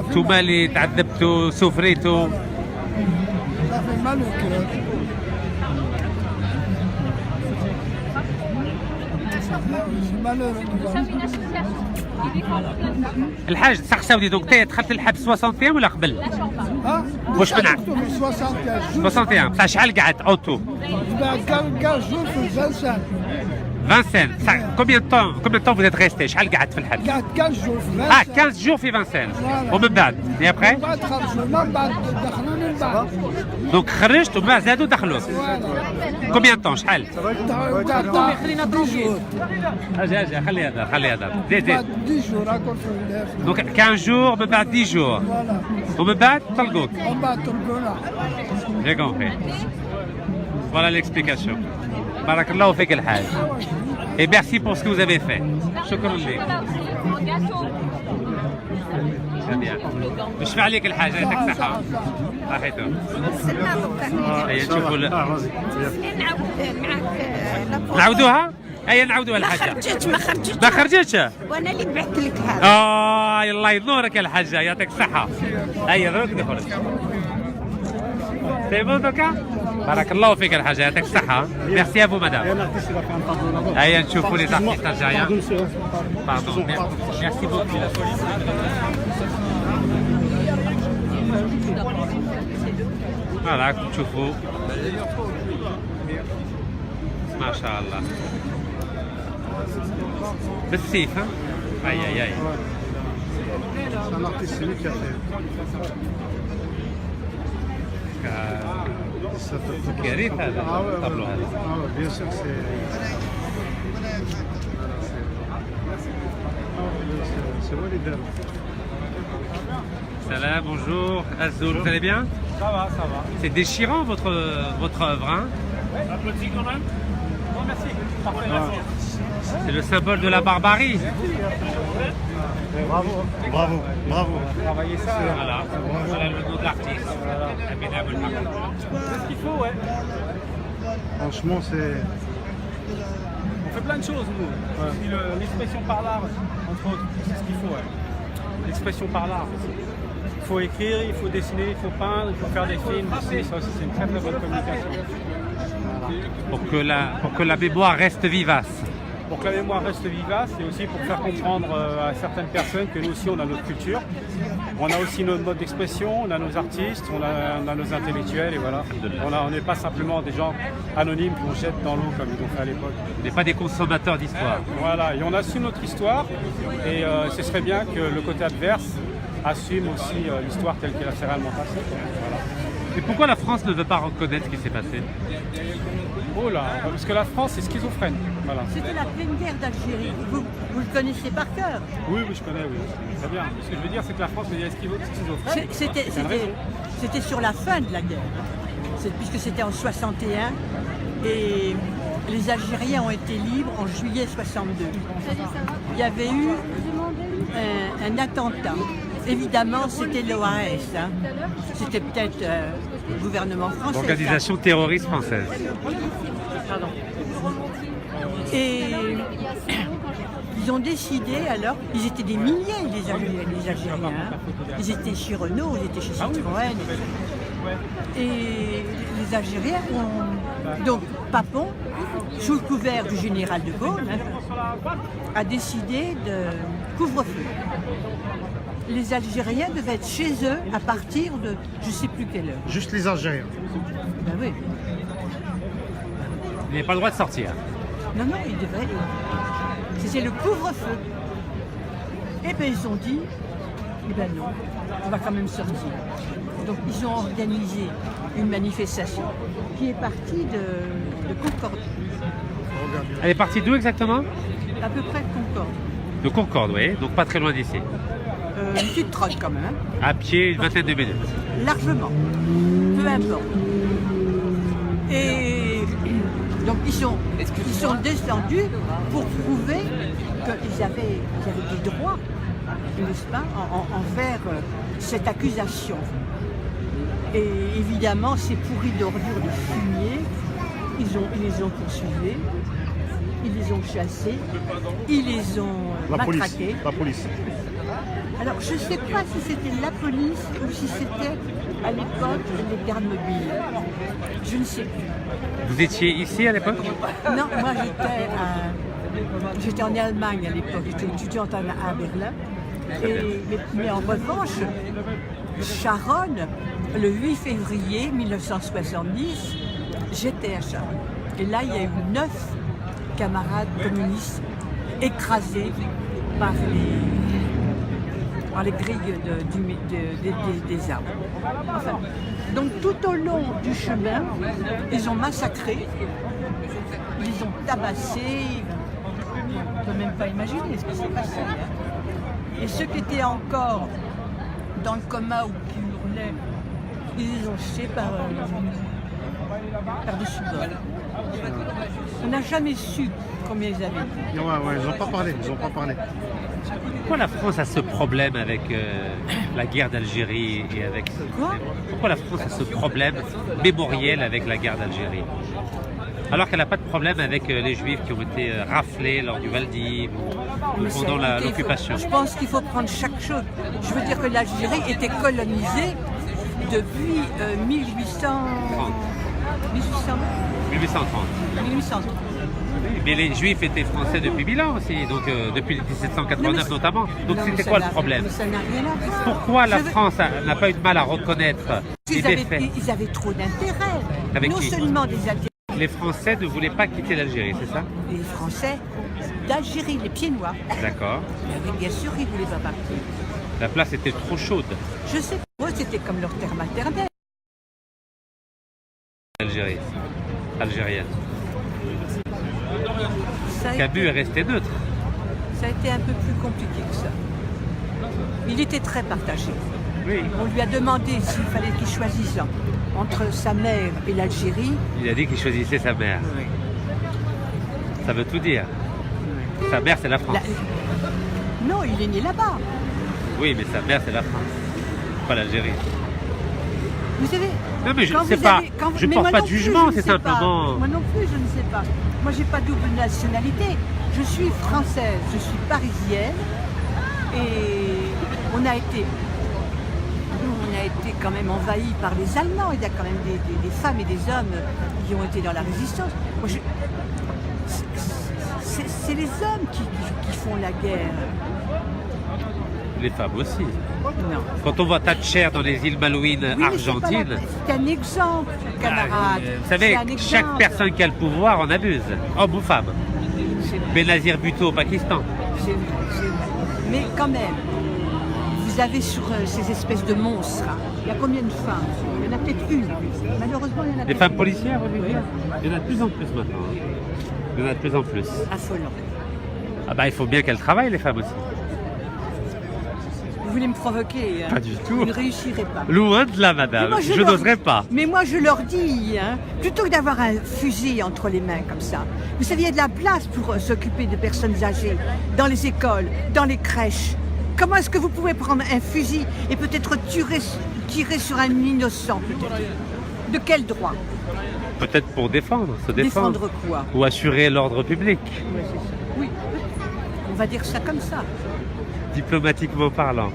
نتوما اللي تعذبتوا سفريتوا صافي مالو كيغ. الحاج سقساوني دونك انت دخلت الحبس 61 ولا قبل؟ واش منع؟ 61 بصح شحال قعدت اوتو؟ 15 جور في 25. 25 combien de temps vous êtes resté شحال قعدت في الحبس؟ قعدت 15 جور في 25. 15 jours في 25 ومن بعد et après؟ من بعد خرجوا من بعد دخلوني من بعد. دونك خرجت ومن بعد زادوا دخلوك. combien de temps شحال؟ خلينا 10 جور. اجي خلي هذا زيد 10 جور راكم في دونك 15 jours من بعد 10 jours ومن بعد طلقوك. ومن بعد طلقونا. J'ai compris. Voilà l'explication. Barakallahu fik al-haj. Et merci pour ce que vous avez fait. Shukran li. Très bien. باش عليك الحاجة يعطيك صحة. راحيتو. هيا نشوفوا نعاودوها؟ هيا نعاودوها الحاجة. ما خرجتش. وانا اللي بعت لك هذا. الله ينورك يا الحاجة يعطيك الصحة. هيا دروك نخرج. سي بون دوكا؟ بارك الله فيك الحاجة يعطيك الصحة. ميرسي افو مدام. هيا نشوفوا لي زارتيست الجاية. باردون ميرسي بوكو. فوالا راكم تشوفوا ما شاء الله بالسيف ها. اي كارثة هذا الطابلو هذا. Salam, bonjour. Azul, vous allez bien? Ça va. C'est déchirant votre œuvre, hein? Un petit quand même? Non, merci. Parfait, merci. C'est le symbole de la barbarie. Bravo. Travailler ça. Voilà le nom de l'artiste. C'est ce qu'il faut, ouais. Franchement, c'est... On fait plein de choses, nous. L'expression par l'art, entre autres, c'est ce qu'il faut, ouais. L'expression par l'art. Il faut écrire, il faut dessiner, il faut peindre, il faut faire des films, ça aussi c'est une très bonne communication. Voilà. Pour que la mémoire reste vivace. Pour que la mémoire reste vivace et aussi pour faire comprendre à certaines personnes que nous aussi on a notre culture. On a aussi notre mode d'expression, on a nos artistes, on a nos intellectuels et voilà. On n'est pas simplement des gens anonymes qu'on jette dans l'eau comme ils ont fait à l'époque. On n'est pas des consommateurs d'histoire. Voilà, et on assume notre histoire et ce serait bien que le côté adverse assume aussi l'histoire telle qu'elle s'est réellement passée. Voilà. Et pourquoi la France ne veut pas reconnaître ce qui s'est passé? Oh là, parce que la France est schizophrène. Voilà. C'était la pleine guerre d'Algérie. Vous le connaissez par cœur? Oui, je connais, oui. Très bien. Ce que je veux dire, c'est que la France est schizophrène. C'était sur la fin de la guerre, puisque c'était en 61 et les Algériens ont été libres en juillet 62. Il y avait eu un attentat. Évidemment, c'était l'OAS. Hein. C'était peut-être le gouvernement français. Organisation terroriste française. Pardon. Et ils ont décidé alors, ils étaient des milliers les Algériens. Hein. Ils étaient chez Renault, ils étaient chez Citroën. Et les Algériens ont... Donc Papon, sous le couvert du général de Gaulle, hein, a décidé de couvre-feu. Les Algériens devaient être chez eux à partir de je ne sais plus quelle heure. Juste les Algériens. Ben oui. Vous n'avez pas le droit de sortir. Non, ils devaient. C'était le couvre-feu. Et bien ils ont dit, eh ben non, on va quand même sortir. Donc ils ont organisé une manifestation qui est partie de Concorde. Elle est partie d'où exactement? À peu près de Concorde. De Concorde, oui, donc pas très loin d'ici. Une petite trotte quand même. À pied, une vingtaine de minutes. Largement. Peu importe. Et donc ils sont descendus pour prouver qu'ils avaient des droits. n'est-ce pas, envers cette accusation. Et évidemment, ces pourris d'ordures de fumier, ils les ont poursuivis, ils les ont chassés, ils les ont matraqués. La police. Alors, je ne sais pas si c'était la police ou si c'était à l'époque les gardes mobiles. Je ne sais plus. Vous étiez ici à l'époque? Non, moi j'étais en Allemagne à l'époque, j'étais étudiante à Berlin. Mais en revanche, Charonne, le 8 février 1970, j'étais à Charonne. Et là, il y a eu 9 camarades communistes écrasés par les grilles des arbres. Enfin, donc tout au long du chemin, ils ont massacré, ils ont tabassé, on ne peut même pas imaginer ce qui s'est passé. Hein. Et ceux qui étaient encore dans le coma ou qui hurlaient, ils les ont jetés par-dessus bord. On n'a jamais su combien ils avaient. Ouais, ils n'ont pas parlé, Pourquoi la France a ce problème avec la guerre d'Algérie et avec... Pourquoi la France a ce problème mémoriel avec la guerre d'Algérie? Alors qu'elle n'a pas de problème avec les Juifs qui ont été raflés lors du Val-d'Hiv ou pendant l'occupation. Je pense qu'il faut prendre chaque chose. Je veux dire que l'Algérie était colonisée depuis 1830. 1830. Mais les Juifs étaient français depuis 1000 ans aussi, donc depuis 1789 notamment. Donc c'était quoi le problème? Ça n'a rien à voir. Pourquoi la France n'a pas eu de mal à reconnaître les défaits? Ils avaient trop d'intérêt. Avec non qui? seulement des intérêts. Les Français ne voulaient pas quitter l'Algérie, c'est ça? Les Français d'Algérie, les pieds noirs. D'accord. Bien sûr, ils ne voulaient pas partir. La place était trop chaude. Je sais pas, moi c'était comme leur terre maternelle. Algérie. Algérienne. Cabu est resté neutre. Ça a été un peu plus compliqué que ça. Il était très partagé. Oui. On lui a demandé s'il fallait qu'il choisisse entre sa mère et l'Algérie. Il a dit qu'il choisissait sa mère. Oui. Ça veut tout dire. Sa mère, c'est la France. Non, il est né là-bas. Oui, mais sa mère, c'est la France. Pas l'Algérie. Vous savez, non, mais je ne sais pas. Je ne porte pas de jugement, c'est simplement. Moi non plus, je ne sais pas. Moi, j'ai pas double nationalité. Je suis française, je suis parisienne. Et on a été quand même envahis par les Allemands. Il y a quand même des femmes et des hommes qui ont été dans la résistance. C'est les hommes qui font la guerre. Les femmes aussi. Non. Quand on voit Thatcher dans les îles Malouines argentines... C'est un exemple, camarade. Vous savez, chaque personne qui a le pouvoir en abuse, homme ou femme. Benazir Bhutto au Pakistan. C'est vrai. Mais quand même, vous avez sur ces espèces de monstres, il y a combien de femmes? Il y en a peut-être une. Malheureusement, il y en a des femmes policières, vous voulez dire? Il y en a de plus en plus maintenant. Il y en a de plus en plus. Affolant. Ah bah il faut bien qu'elles travaillent, les femmes aussi. Vous voulez me provoquer? Pas du tout. Vous ne réussirez pas. Loin de là, madame. Je n'oserais pas. Mais moi, je leur dis, plutôt que d'avoir un fusil entre les mains comme ça, vous savez, il y a de la place pour s'occuper de personnes âgées, dans les écoles, dans les crèches. Comment est-ce que vous pouvez prendre un fusil et peut-être tirer sur un innocent, peut-être? De quel droit? Peut-être pour défendre, se défendre. Défendre quoi? Ou assurer l'ordre public. Oui, c'est ça. Oui, on va dire ça comme ça. Diplomatiquement parlant.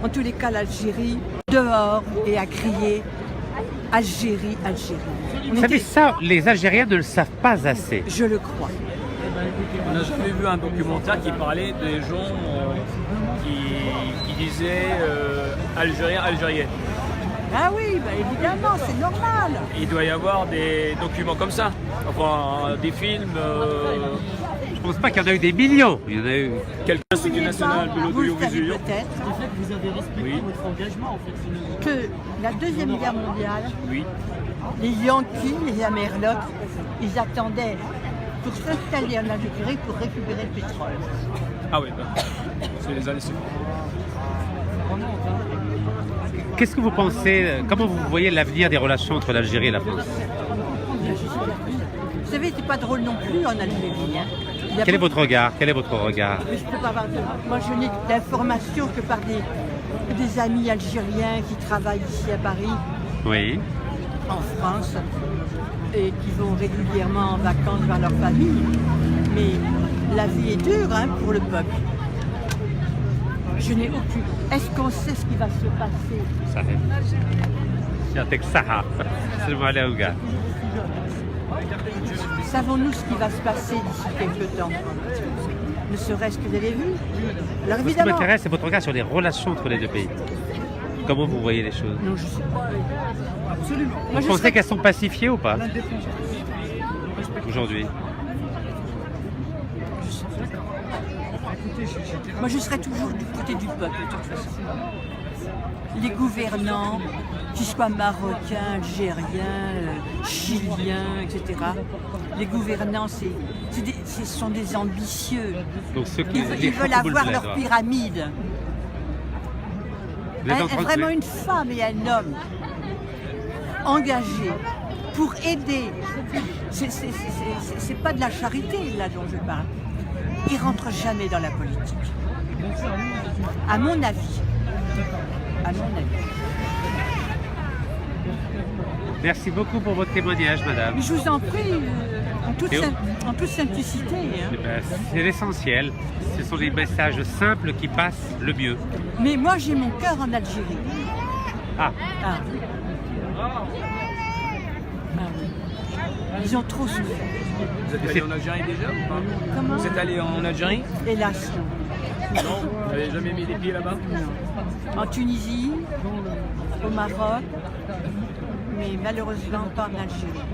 En tous les cas, l'Algérie, dehors et à crier Algérie, Algérie. Vous savez, ça, les Algériens ne le savent pas assez. Je le crois. On n'a jamais vu un documentaire qui parlait des gens qui disaient Algérien, Algérienne. Ah oui, bah évidemment, c'est normal. Il doit y avoir des documents comme ça, enfin des films. Je pense pas qu'il y en a eu des millions. Il y en a eu. Quelqu'un Institut national de l'audiovisuel. Peut-être. En fait, vous avez respecté votre engagement, en fait. Que la Deuxième Guerre mondiale, les Yankees, les Amerlocs, ils attendaient pour s'installer en Algérie pour récupérer le pétrole. Ah oui, c'est les années suivantes. Qu'est-ce que vous pensez, comment vous voyez l'avenir des relations entre l'Algérie et la France? Vous savez, c'est pas drôle non plus en Algérie. Quel est votre regard? Quel est votre regard? Mais je peux pas avoir moi, je n'ai d'informations que par des amis algériens qui travaillent ici à Paris, Oui. en France, et qui vont régulièrement en vacances vers leur famille. Mais la vie est dure hein, pour le peuple. Je n'ai aucune. Est-ce qu'on sait ce qui va se passer? صحيح. يعطيك الصحة. السلام عليكم. Savons-nous ce qui va se passer d'ici quelques temps? Ne serait-ce que vous avez vu? Alors Ce qui évidemment. m'intéresse, c'est votre regard sur les relations entre les deux pays. Comment vous voyez les choses? Non, je sais pas. Absolument. Moi, Vous pensez qu'elles sont pacifiées ou pas aujourd'hui? Moi, je serai toujours du côté du peuple, de toute façon. Les gouvernants, qu'ils soient marocains, algériens, chiliens, etc. Les gouvernants, ce sont des ambitieux. Donc ceux qui Ils veulent avoir leur pyramide. Vraiment une femme et un homme engagés pour aider. C'est pas de la charité là dont je parle. Ils rentrent jamais dans la politique. À mon avis. À mon avis. Merci beaucoup pour votre témoignage, madame. Mais je vous en prie, en toute simplicité. Hein. C'est l'essentiel. Ce sont les messages simples qui passent le mieux. Mais moi, j'ai mon cœur en Algérie. Ah. Ah. Ah oui. Ils ont trop souffert. Vous êtes allé en Algérie déjà ou pas? Comment? Vous êtes allé en Algérie? Hélas, non. Non, vous n'avez jamais mis les pieds là-bas? En Tunisie, au Maroc, mais malheureusement pas en Algérie.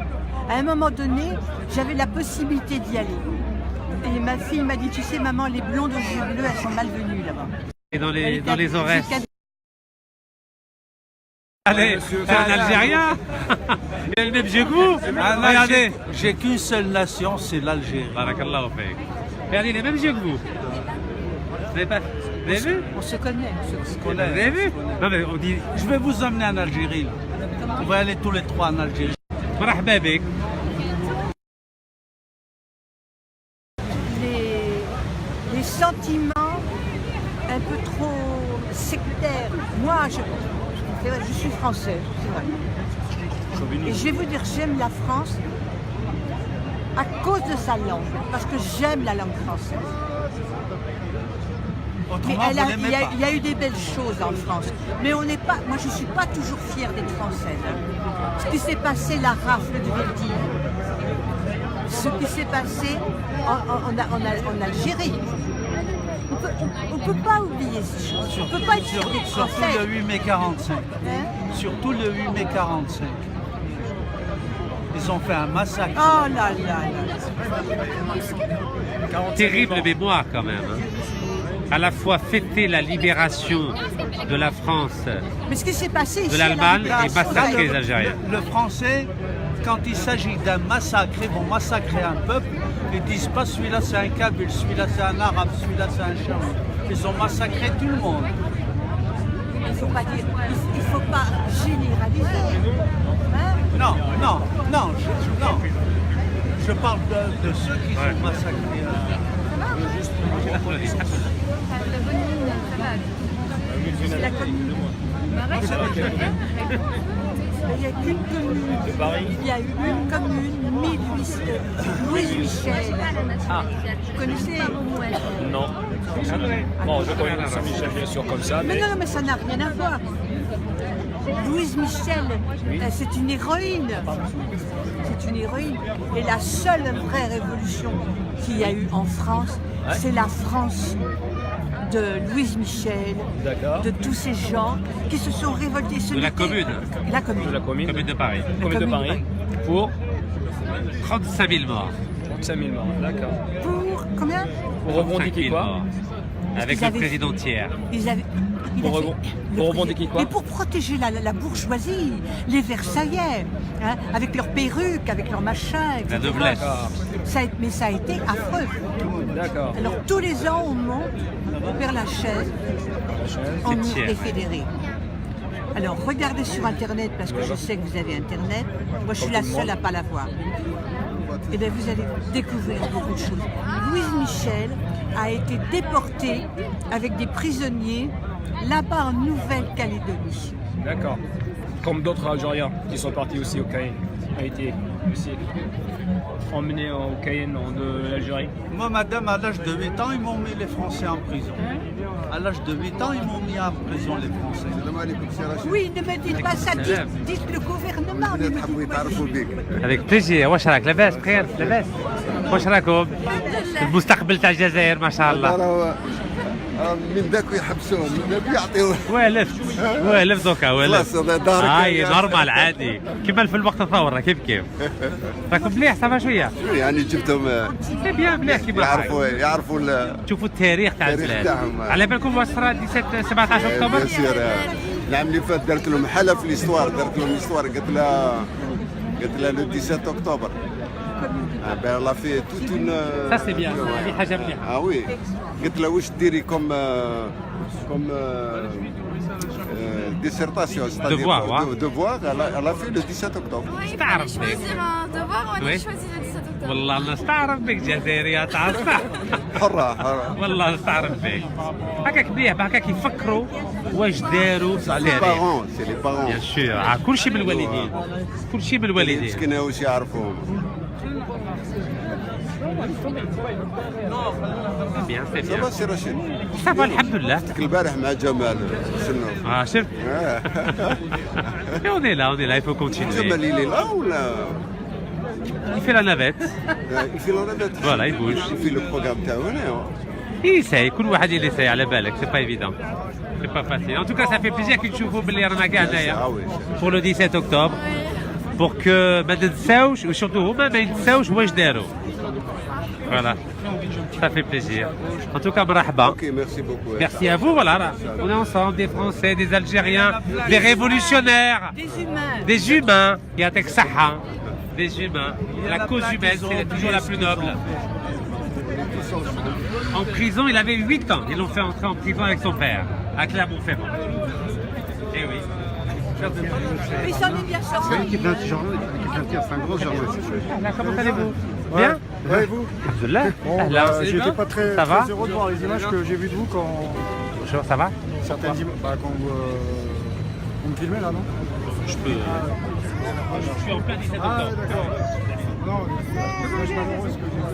À un moment donné, j'avais la possibilité d'y aller. Et ma fille m'a dit, tu sais maman, les blondes aux yeux bleus, elles sont malvenues là-bas. Et dans les oreilles. Allez, c'est un Algérien. Il a le même yeux que vous. Regardez. J'ai qu'une seule nation, c'est l'Algérie. Barakallahu fik. Regardez, les mêmes yeux que vous. Vous avez pas... Vous avez vu? On se connaît. Vous avez vu? Non mais on dit... Je vais vous emmener en Algérie. On va aller tous les trois en Algérie. مرحبا بك. Les sentiments un peu trop sectaires. Moi, je suis français, c'est vrai. Et je vais vous dire, j'aime la France à cause de sa langue, parce que j'aime la langue française. Mais il y a eu des belles choses en France. Mais on n'est pas. Moi, je ne suis pas toujours fière d'être française. Hein. Ce qui s'est passé, la rafle de Veldiv, ce qui s'est passé en Algérie. On ne peut pas oublier ces choses. On ne peut pas être fière d'être française. Surtout le 8 mai 45. Hein? Surtout le 8 mai 45. Ils ont fait un massacre. Oh là là là. Terrible mémoire quand même. Hein. À la fois fêter la libération de la France, mais ce qui s'est passé ici, de l'Allemagne et massacrer les Algériens. Le français, quand il s'agit d'un massacre, ils vont massacrer un peuple, ils disent pas celui-là c'est un Kabyle, celui-là c'est un Arabe, celui-là c'est un Charou. Ils ont massacré tout le monde. Il ne faut pas dire, il faut pas généraliser. Hein? Non. Je parle de ceux qui sont massacrés. C'est la commune. Il n'y a qu'une commune. Il y a eu une commune, Louise Michel. Ah. Vous connaissez? Non. Bon, je connais Saint-Michel bien sûr comme ça. Mais non, mais ça n'a rien à voir. Louise Michel, c'est une héroïne. C'est une héroïne. Et la seule vraie révolution qu'il y a eu en France, c'est la France de Louise Michel, de tous ces gens qui se sont révoltés. De la commune. La commune. De la commune. Commune de Paris. Commune de Paris. Pour 35 000 morts. 35 000 morts, d'accord. Pour combien? Pour revendiquer quoi? Morts. Avec le président Thiers. Pour revendiquer quoi? Et pour protéger la bourgeoisie, les Versaillais, hein, avec leurs perruques, avec leurs machins, etc. La noblesse. Mais ça a été affreux. D'accord. Alors tous les ans, on monte vers la chaise, on est fédérés. Alors regardez sur Internet, parce que je sais que vous avez Internet. Moi, je suis la seule à ne pas l'avoir. eh bien, vous allez découvrir beaucoup de choses. Louise Michel a été déportée avec des prisonniers là-bas en Nouvelle-Calédonie. D'accord. Comme d'autres Algériens qui sont partis aussi au Cayenne, a été aussi emmenés au Cayenne de l'Algérie. Moi, madame, à l'âge de 8 ans, ils m'ont mis les Français en prison. À l'âge de 8 ans, ils m'ont mis en prison, les Français. Oui, ne me dites pas ça, dites le gouvernement. Ne me dites pas. avec plaisir. واش راك لاباس بخير لاباس واش راكم المستقبل تاع الجزائر ما شاء الله من ذاك يحبسوهم من ذاك يعطيوه والف دوكا والف خلاص دارك هاي نورمال عادي كيما في الوقت الثوره كيف راكم مليح صافا شويه يعني جبتهم سي بيان مليح كيما يعرفوا تشوفوا التاريخ تاع البلاد على بالكم واش صرا 17 اكتوبر العام اللي فات درت لهم حاله في ليستوار قلت لها le 17 octobre. Elle a fait toute une... Ça c'est bien, Ah oui. قلت لها واش ديري comme dissertation, c'est-à-dire devoir, elle a fait le 17 octobre. تعرف بك والله نستعرف بك جزائرية تعرف حرة والله نستعرف بك هكاك مليح هكاك يفكروا واش داروا سي لي بارون بيان سور كل شيء بالوالدين كل شيء بالوالدين مسكين واش يعرفوا بيان سي بيان صافا سي رشيد صافا الحمد لله قلت البارح مع جمال شنو شفت on est là il faut continuer جمال il est là ولا il fait la navette voilà il bouge il fait le programme تاعو هنا يساي كل واحد اللي يساي على بالك c'est pas évident c'est pas facile en tout cas ça fait plaisir que تشوفوا باللي رانا كاع هنايا pour le 17 octobre pour que ما ننساوش وsurtout هما ما ينساوش واش داروا voilà ça fait plaisir en tout cas مرحبا merci beaucoup merci à vous voilà on est ensemble des Français des Algériens des révolutionnaires des humains يعطيك صحة des humains la cause humaine c'est toujours la plus noble en prison il avait 8 ans ils l'ont fait entrer en prison avec son père à Clermont-Ferrand et oui Il s'en est bien sorti. C'est une équipe d'Inter, c'est un gros journaliste. Comment allez-vous? Bien? Ouais, et vous? Alhamdulillah. J'étais pas très heureux de voir les images que j'ai vues de vous quand... Bonjour, ça va? Certaines images, quand vous me filmez là, non? Je peux... Je suis en plein 17 octobre. Ah, d'accord. Non, c'est malheureux ce que j'ai vu.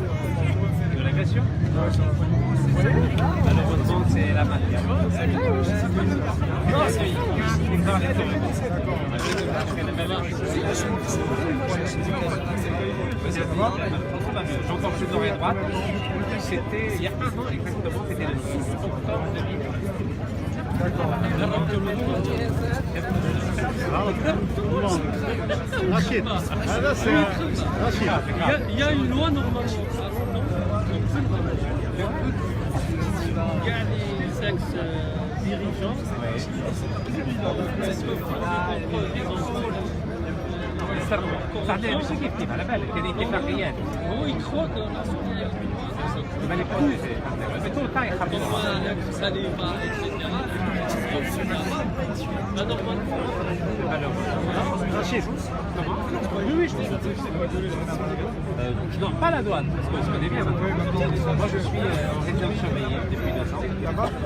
De l'agression? Malheureusement, c'est la mafia. J'entends plus d'oreille droite. C'était il y a un an exactement, c'était le 6 octobre 2000. Rachid, il y a une loi normalement. Il y a les ex-dirigeants. صحيح ماشي كيف على بالك كاين اتفاقيات هو يكخوا ما لي بروجي مي تو تاي يخرجوا Rachid, comment? Oui, je non, pas la douane, parce qu'on se connaît bien maintenant. Moi, je suis en résidence surveillée depuis 2 ans.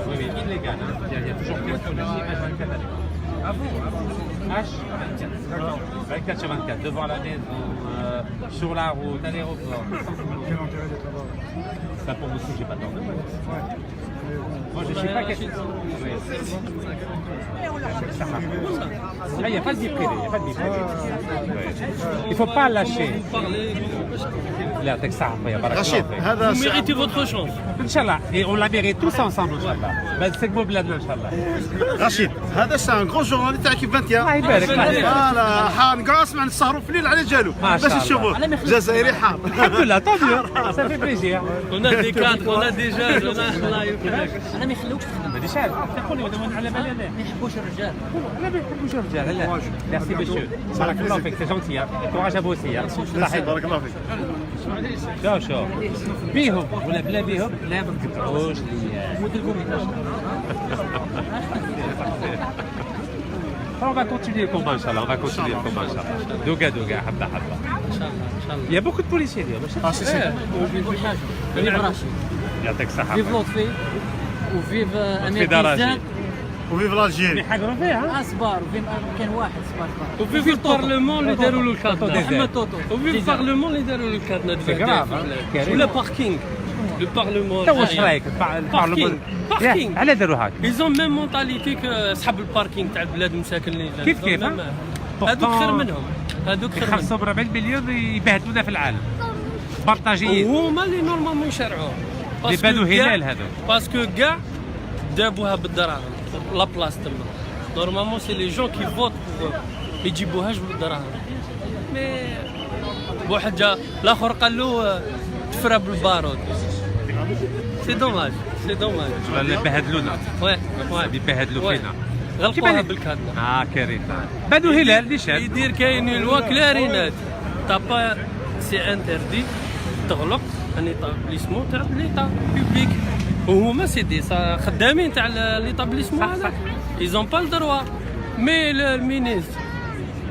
Oui, illégal. Il y a toujours plein de policiers, H24 avec moi. Ah bon? H24. 24 sur 24, devant la maison, sur la route, à l'aéroport. quel intérêt d'être là-bas? Ça pour me toucher pas tant. Moi, je ne sais pas qu'est-ce que il n'y a pas de vie privée, il ne faut pas lâcher. Rachid, vous méritez votre chance. Inch'Allah, et on la mérite tous ensemble, Inch'Allah. C'est beau bladna, Inch'Allah. Rachid, c'est un gros journaliste تاع كيف 21. فوالا حنقاص مع نسهروا في الليل على جالو باش نشوفوا جزائري حار. الحمد لله tant mieux, ça fait plaisir. On a des cadres, on a des jeunes, on a الله يكرمك. أنا ما يخلوكش تخدم. هذه شحال؟ تقولي وانا على بالي انا. ما يحبوش الرجال. لا ما يحبوش الرجال لا. Merci monsieur. بارك الله فيك, c'est gentil. Courage à vous aussi. صحيح. بارك الله فيك. شو بيهم ولا بلا بيهم لا ما تقطعوش On va continuer le combat, Inch'Allah. On va continuer le combat, Inch'Allah. Doga, doga, habda, habda. Il y a beaucoup de policiers. Ah, c'est ça. Vive Rachid. يعطيك الصحة. Vive Lotfi. وفيف لطفي دراجي. وفيف الجيري. يحقروا فيها. اصبر وفيف كان واحد صبر. وفي البرلمان اللي داروا له الكادنا. محمد توتو. وفي البرلمان اللي داروا له الكادنا. سي غراف. ولا باركينغ. لو بارلمان. تو واش رايك البرلمان؟ باركينغ. على داروا هاك؟ ايزون ميم مونتاليتي صحاب الباركينغ تاع البلاد مساكن اللي كيف هذوك خير منهم. هذوك خير منهم. يخلصوا ب 4 مليون يبهدلونا في العالم. بارطاجيين. وهما اللي نورمالمون يشرعوها. اللي بانوا هلال هذو. باسكو كاع دابوها بالدراهم لا بلاص تما. نورمالمون سي لي جون كي فوت ما يجيبوهاش بالدراهم. مي واحد جا الاخر قال له تفرى بالبارود. سي دوماج سي دوماج. اللي بهدلونا. وي يبهدلوا فينا. غلقوها بالكادنا. كارثه. بانوا هلال نيشان. يدير كاينين الوكلارينات طابا سي انتردي تغلق ان ايطابليسمون تاع ليطا بوبليك وهما سيدي خدامين تاع ليطابليسمون هذا ايزون با الدروا مي المينيستر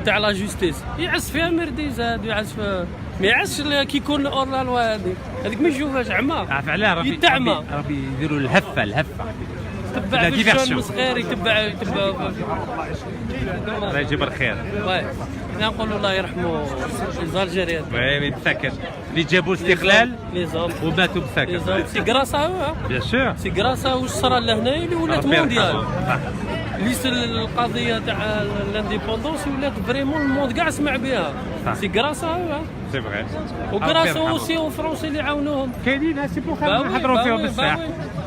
تاع لا جوستيس يعس فيها مرديزات يعس فيها ما يعسش كي يكون اور لا لوا هذيك ما يشوفهاش عمى عارف علاه ربي يديروا الهفه تبع بالشون صغير يتبع الله يجيب الخير. وي نقولوا الله يرحموا الجزائريين. وي مساكن اللي جابوا الاستقلال وماتوا مساكن. سي غراسا بيان سور سي غراسا واش صرا لهنا اللي ولات مونديال. ليس القضيه تاع لانديبوندونس ولات فريمون الموند كاع سمع بها. سي غراسا سي فغي. وغراسا اوسي او فرونسي اللي عاونوهم. كاينين سي بوخ نهضروا فيهم بصح.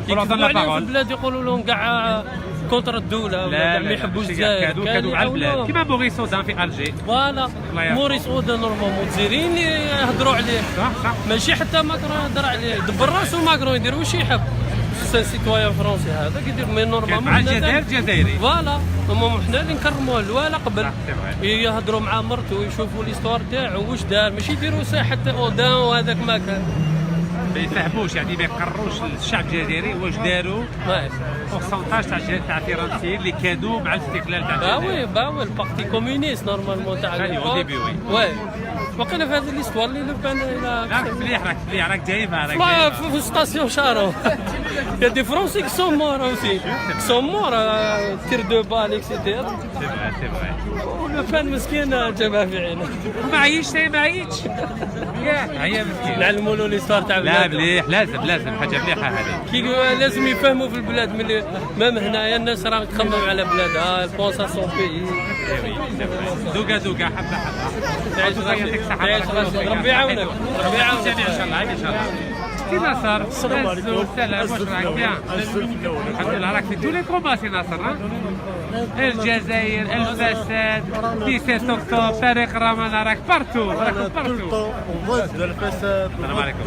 يكذبوا عليهم في البلاد يقولوا لهم كاع كونتر الدوله لا ما يحبوش الجزائر. كادوا على البلاد كيما موريس اودان في الجي. فوالا موريس اودان نورمالمون الجزائريين اللي يهضروا عليه. صح ماشي حتى ماكرون يهضر عليه دبر راسو ماكرون يدير واش يحب. سي سيتويان فرونسي هذا كيدير مي نورمالمون مع الجزائر جزائري. فوالا هما حنا اللي نكرموه الوالا قبل يهضروا مع مرته ويشوفوا ليستوار تاعو واش دار ماشي يديروا ساعه حتى اودان وهذاك ما كان. ما يفهموش يعني ما يقروش الشعب الجزائري واش داروا بورسونتاج تاع فرنسيين اللي كانوا مع الاستقلال تاع الجزائر. باوي البارتي كومونيست نورمالمون تاع الايبوك. وي وقيلا في هذه ليستوار اللي لو بان مليح راك جايبها في ستاسيون شارو. يا دي فرونسي كي سون مور اوسي سون مور تير دو بال اكسيتيرا. سي فغي ولو بان مسكين جابها في عينه. ما عيش هي مسكين. نعلموا له ليستوار تاع لا مليح لازم حاجه مليحه هذه. كي لازم يفهموا في البلاد ملي مام هنايا الناس راه تخمم على بلادها البونسا سون بيي. دوكا حبه تعيش ربي يعاونك ربي يعاونك ان شاء الله ان شاء الله. سي ناصر السلام عليكم. السلام واش راك بيان؟ الحمد لله راك في تو لي كومبا سي ناصر. الجزائر الفساد 17 اكتوبر طريق رمضان راك بارتو ضد الفساد. السلام عليكم.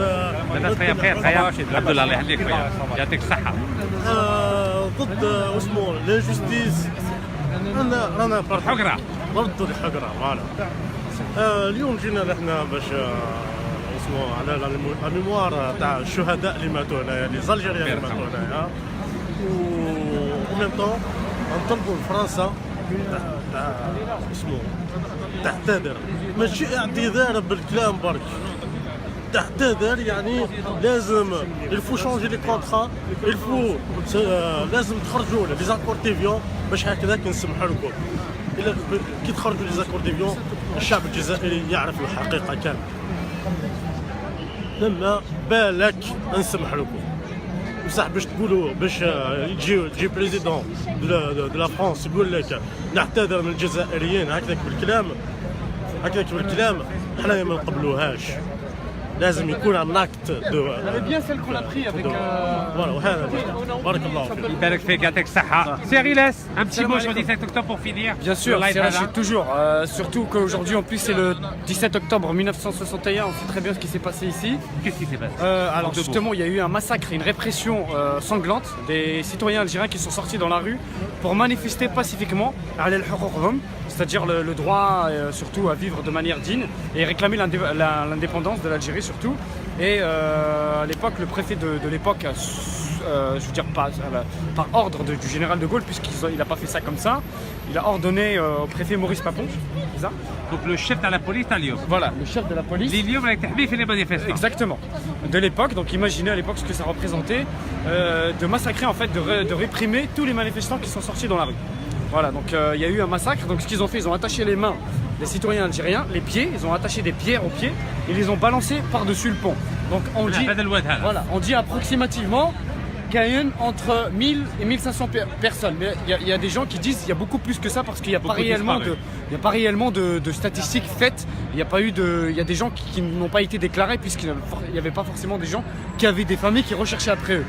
لاباس خويا بخير خويا الحمد لله الله يهديك خويا يعطيك الصحه. ضد واسمو لانجستيس رانا الحقره ضد الحقره فوالا. اليوم جينا لحنا باش اسمو على الميموار تاع الشهداء اللي ماتوا هنايا لي زالجيريان اللي ماتوا هنايا و ميم طون نطلبوا لفرنسا اسمو تعتذر ماشي اعتذار بالكلام برك تعتذر يعني لازم الفو شونجي لي كونطرا الفو لازم تخرجوا لي زاكور ديفيون باش هكذاك نسمحوا لكم. الا كي تخرجوا لي زاكور ديفيون الشعب الجزائري يعرف الحقيقه كامل. لما بالك نسمح لكم بصح باش تقولوا باش يجي بريزيدون دو لا فرانس يقول لك نعتذر من الجزائريين هكذاك بالكلام حنا ما نقبلوهاش. لازم يكون un acte de bien celle qu'on a pris avec voilà وهذا بارك الله فيك. يبارك فيك يعطيك الصحة. سي غيلاس un petit mot sur le 17 octobre pour finir. Bien sûr, c'est Rachid toujours. Surtout qu'aujourd'hui en plus c'est le 17 octobre 1961, on sait très bien ce qui s'est passé ici. Qu'est-ce qui s'est passé? Alors justement, il y a eu un massacre et une répression sanglante des citoyens algériens qui sont sortis dans la rue pour manifester pacifiquement, c'est-à-dire le droit surtout à vivre de manière digne et réclamer l'indépendance de l'Algérie surtout. Et à l'époque, le préfet de l'époque je veux dire par ordre du général de Gaulle, puisqu'il n'a pas fait ça comme ça. Il a ordonné au préfet Maurice Papon, c'est ça? Donc le chef de la police à Lyon. Voilà, le chef de la police. Lyon a été fait les manifestants. Exactement. De l'époque, donc imaginez à l'époque ce que ça représentait, de massacrer en fait, de réprimer tous les manifestants qui sont sortis dans la rue. Voilà, donc il y a eu un massacre. Donc ce qu'ils ont fait, ils ont attaché les mains des citoyens algériens, les pieds, ils ont attaché des pierres aux pieds et les ont balancés par-dessus le pont. Donc on dit approximativement qu'il y a entre 1000 et 1500 personnes. Mais il y a des gens qui disent qu'il y a beaucoup plus que ça parce qu'il n'y a, pas réellement de statistiques faites. Il y a des gens qui n'ont pas été déclarés puisqu'il n'y avait pas forcément des gens qui avaient des familles qui recherchaient après eux.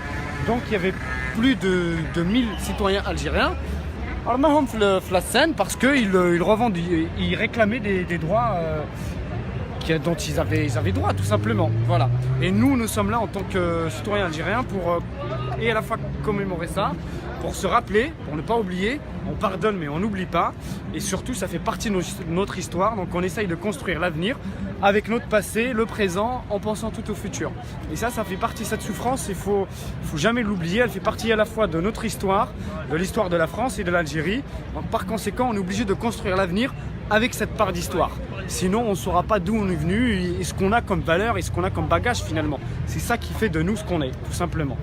Donc il y avait plus de 1000 citoyens algériens. Alors maintenant, la scène parce qu'ils réclamaient des droits dont ils avaient droit, tout simplement. Voilà. Et nous sommes là en tant que citoyens algériens pour et à la fois commémorer ça, pour se rappeler, pour ne pas oublier. On pardonne mais on n'oublie pas. Et surtout, ça fait partie de notre histoire. Donc on essaye de construire l'avenir avec notre passé, le présent, en pensant tout au futur. Et ça fait partie, cette souffrance, il faut jamais l'oublier. Elle fait partie à la fois de notre histoire, de l'histoire de la France et de l'Algérie. Donc par conséquent, on est obligé de construire l'avenir avec cette part d'histoire. Sinon, on ne saura pas d'où on est venu et ce qu'on a comme valeur et ce qu'on a comme bagage finalement. C'est ça qui fait de nous ce qu'on est, tout simplement.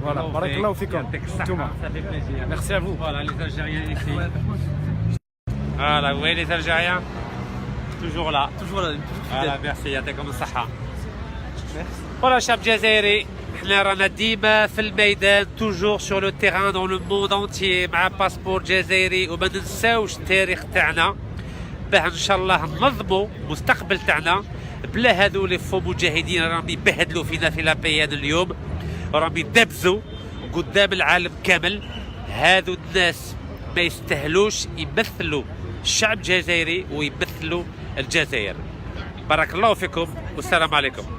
Voilà, barakallahu fikum. Ça fait plaisir. Merci à vous. Voilà, les Algériens ici. Voilà, vous voyez les Algériens toujours là. Toujours là. Voilà, merci, يعطيكم الصحة. Voilà, شعب جزائري. احنا رانا ديما في الميدان توجور سور لو تيران دون لو موند انتيي مع باسبور جزائري وما ننساوش التاريخ تاعنا باه ان شاء الله ننظموا المستقبل تاعنا بلا هذو لي فو مجاهدين راهم يبهدلوا فينا في لابيان اليوم راهم يدبزوا قدام العالم كامل. هذو الناس ما يستاهلوش يمثلوا الشعب الجزائري ويمثلوا الجزائر. بارك الله فيكم والسلام عليكم.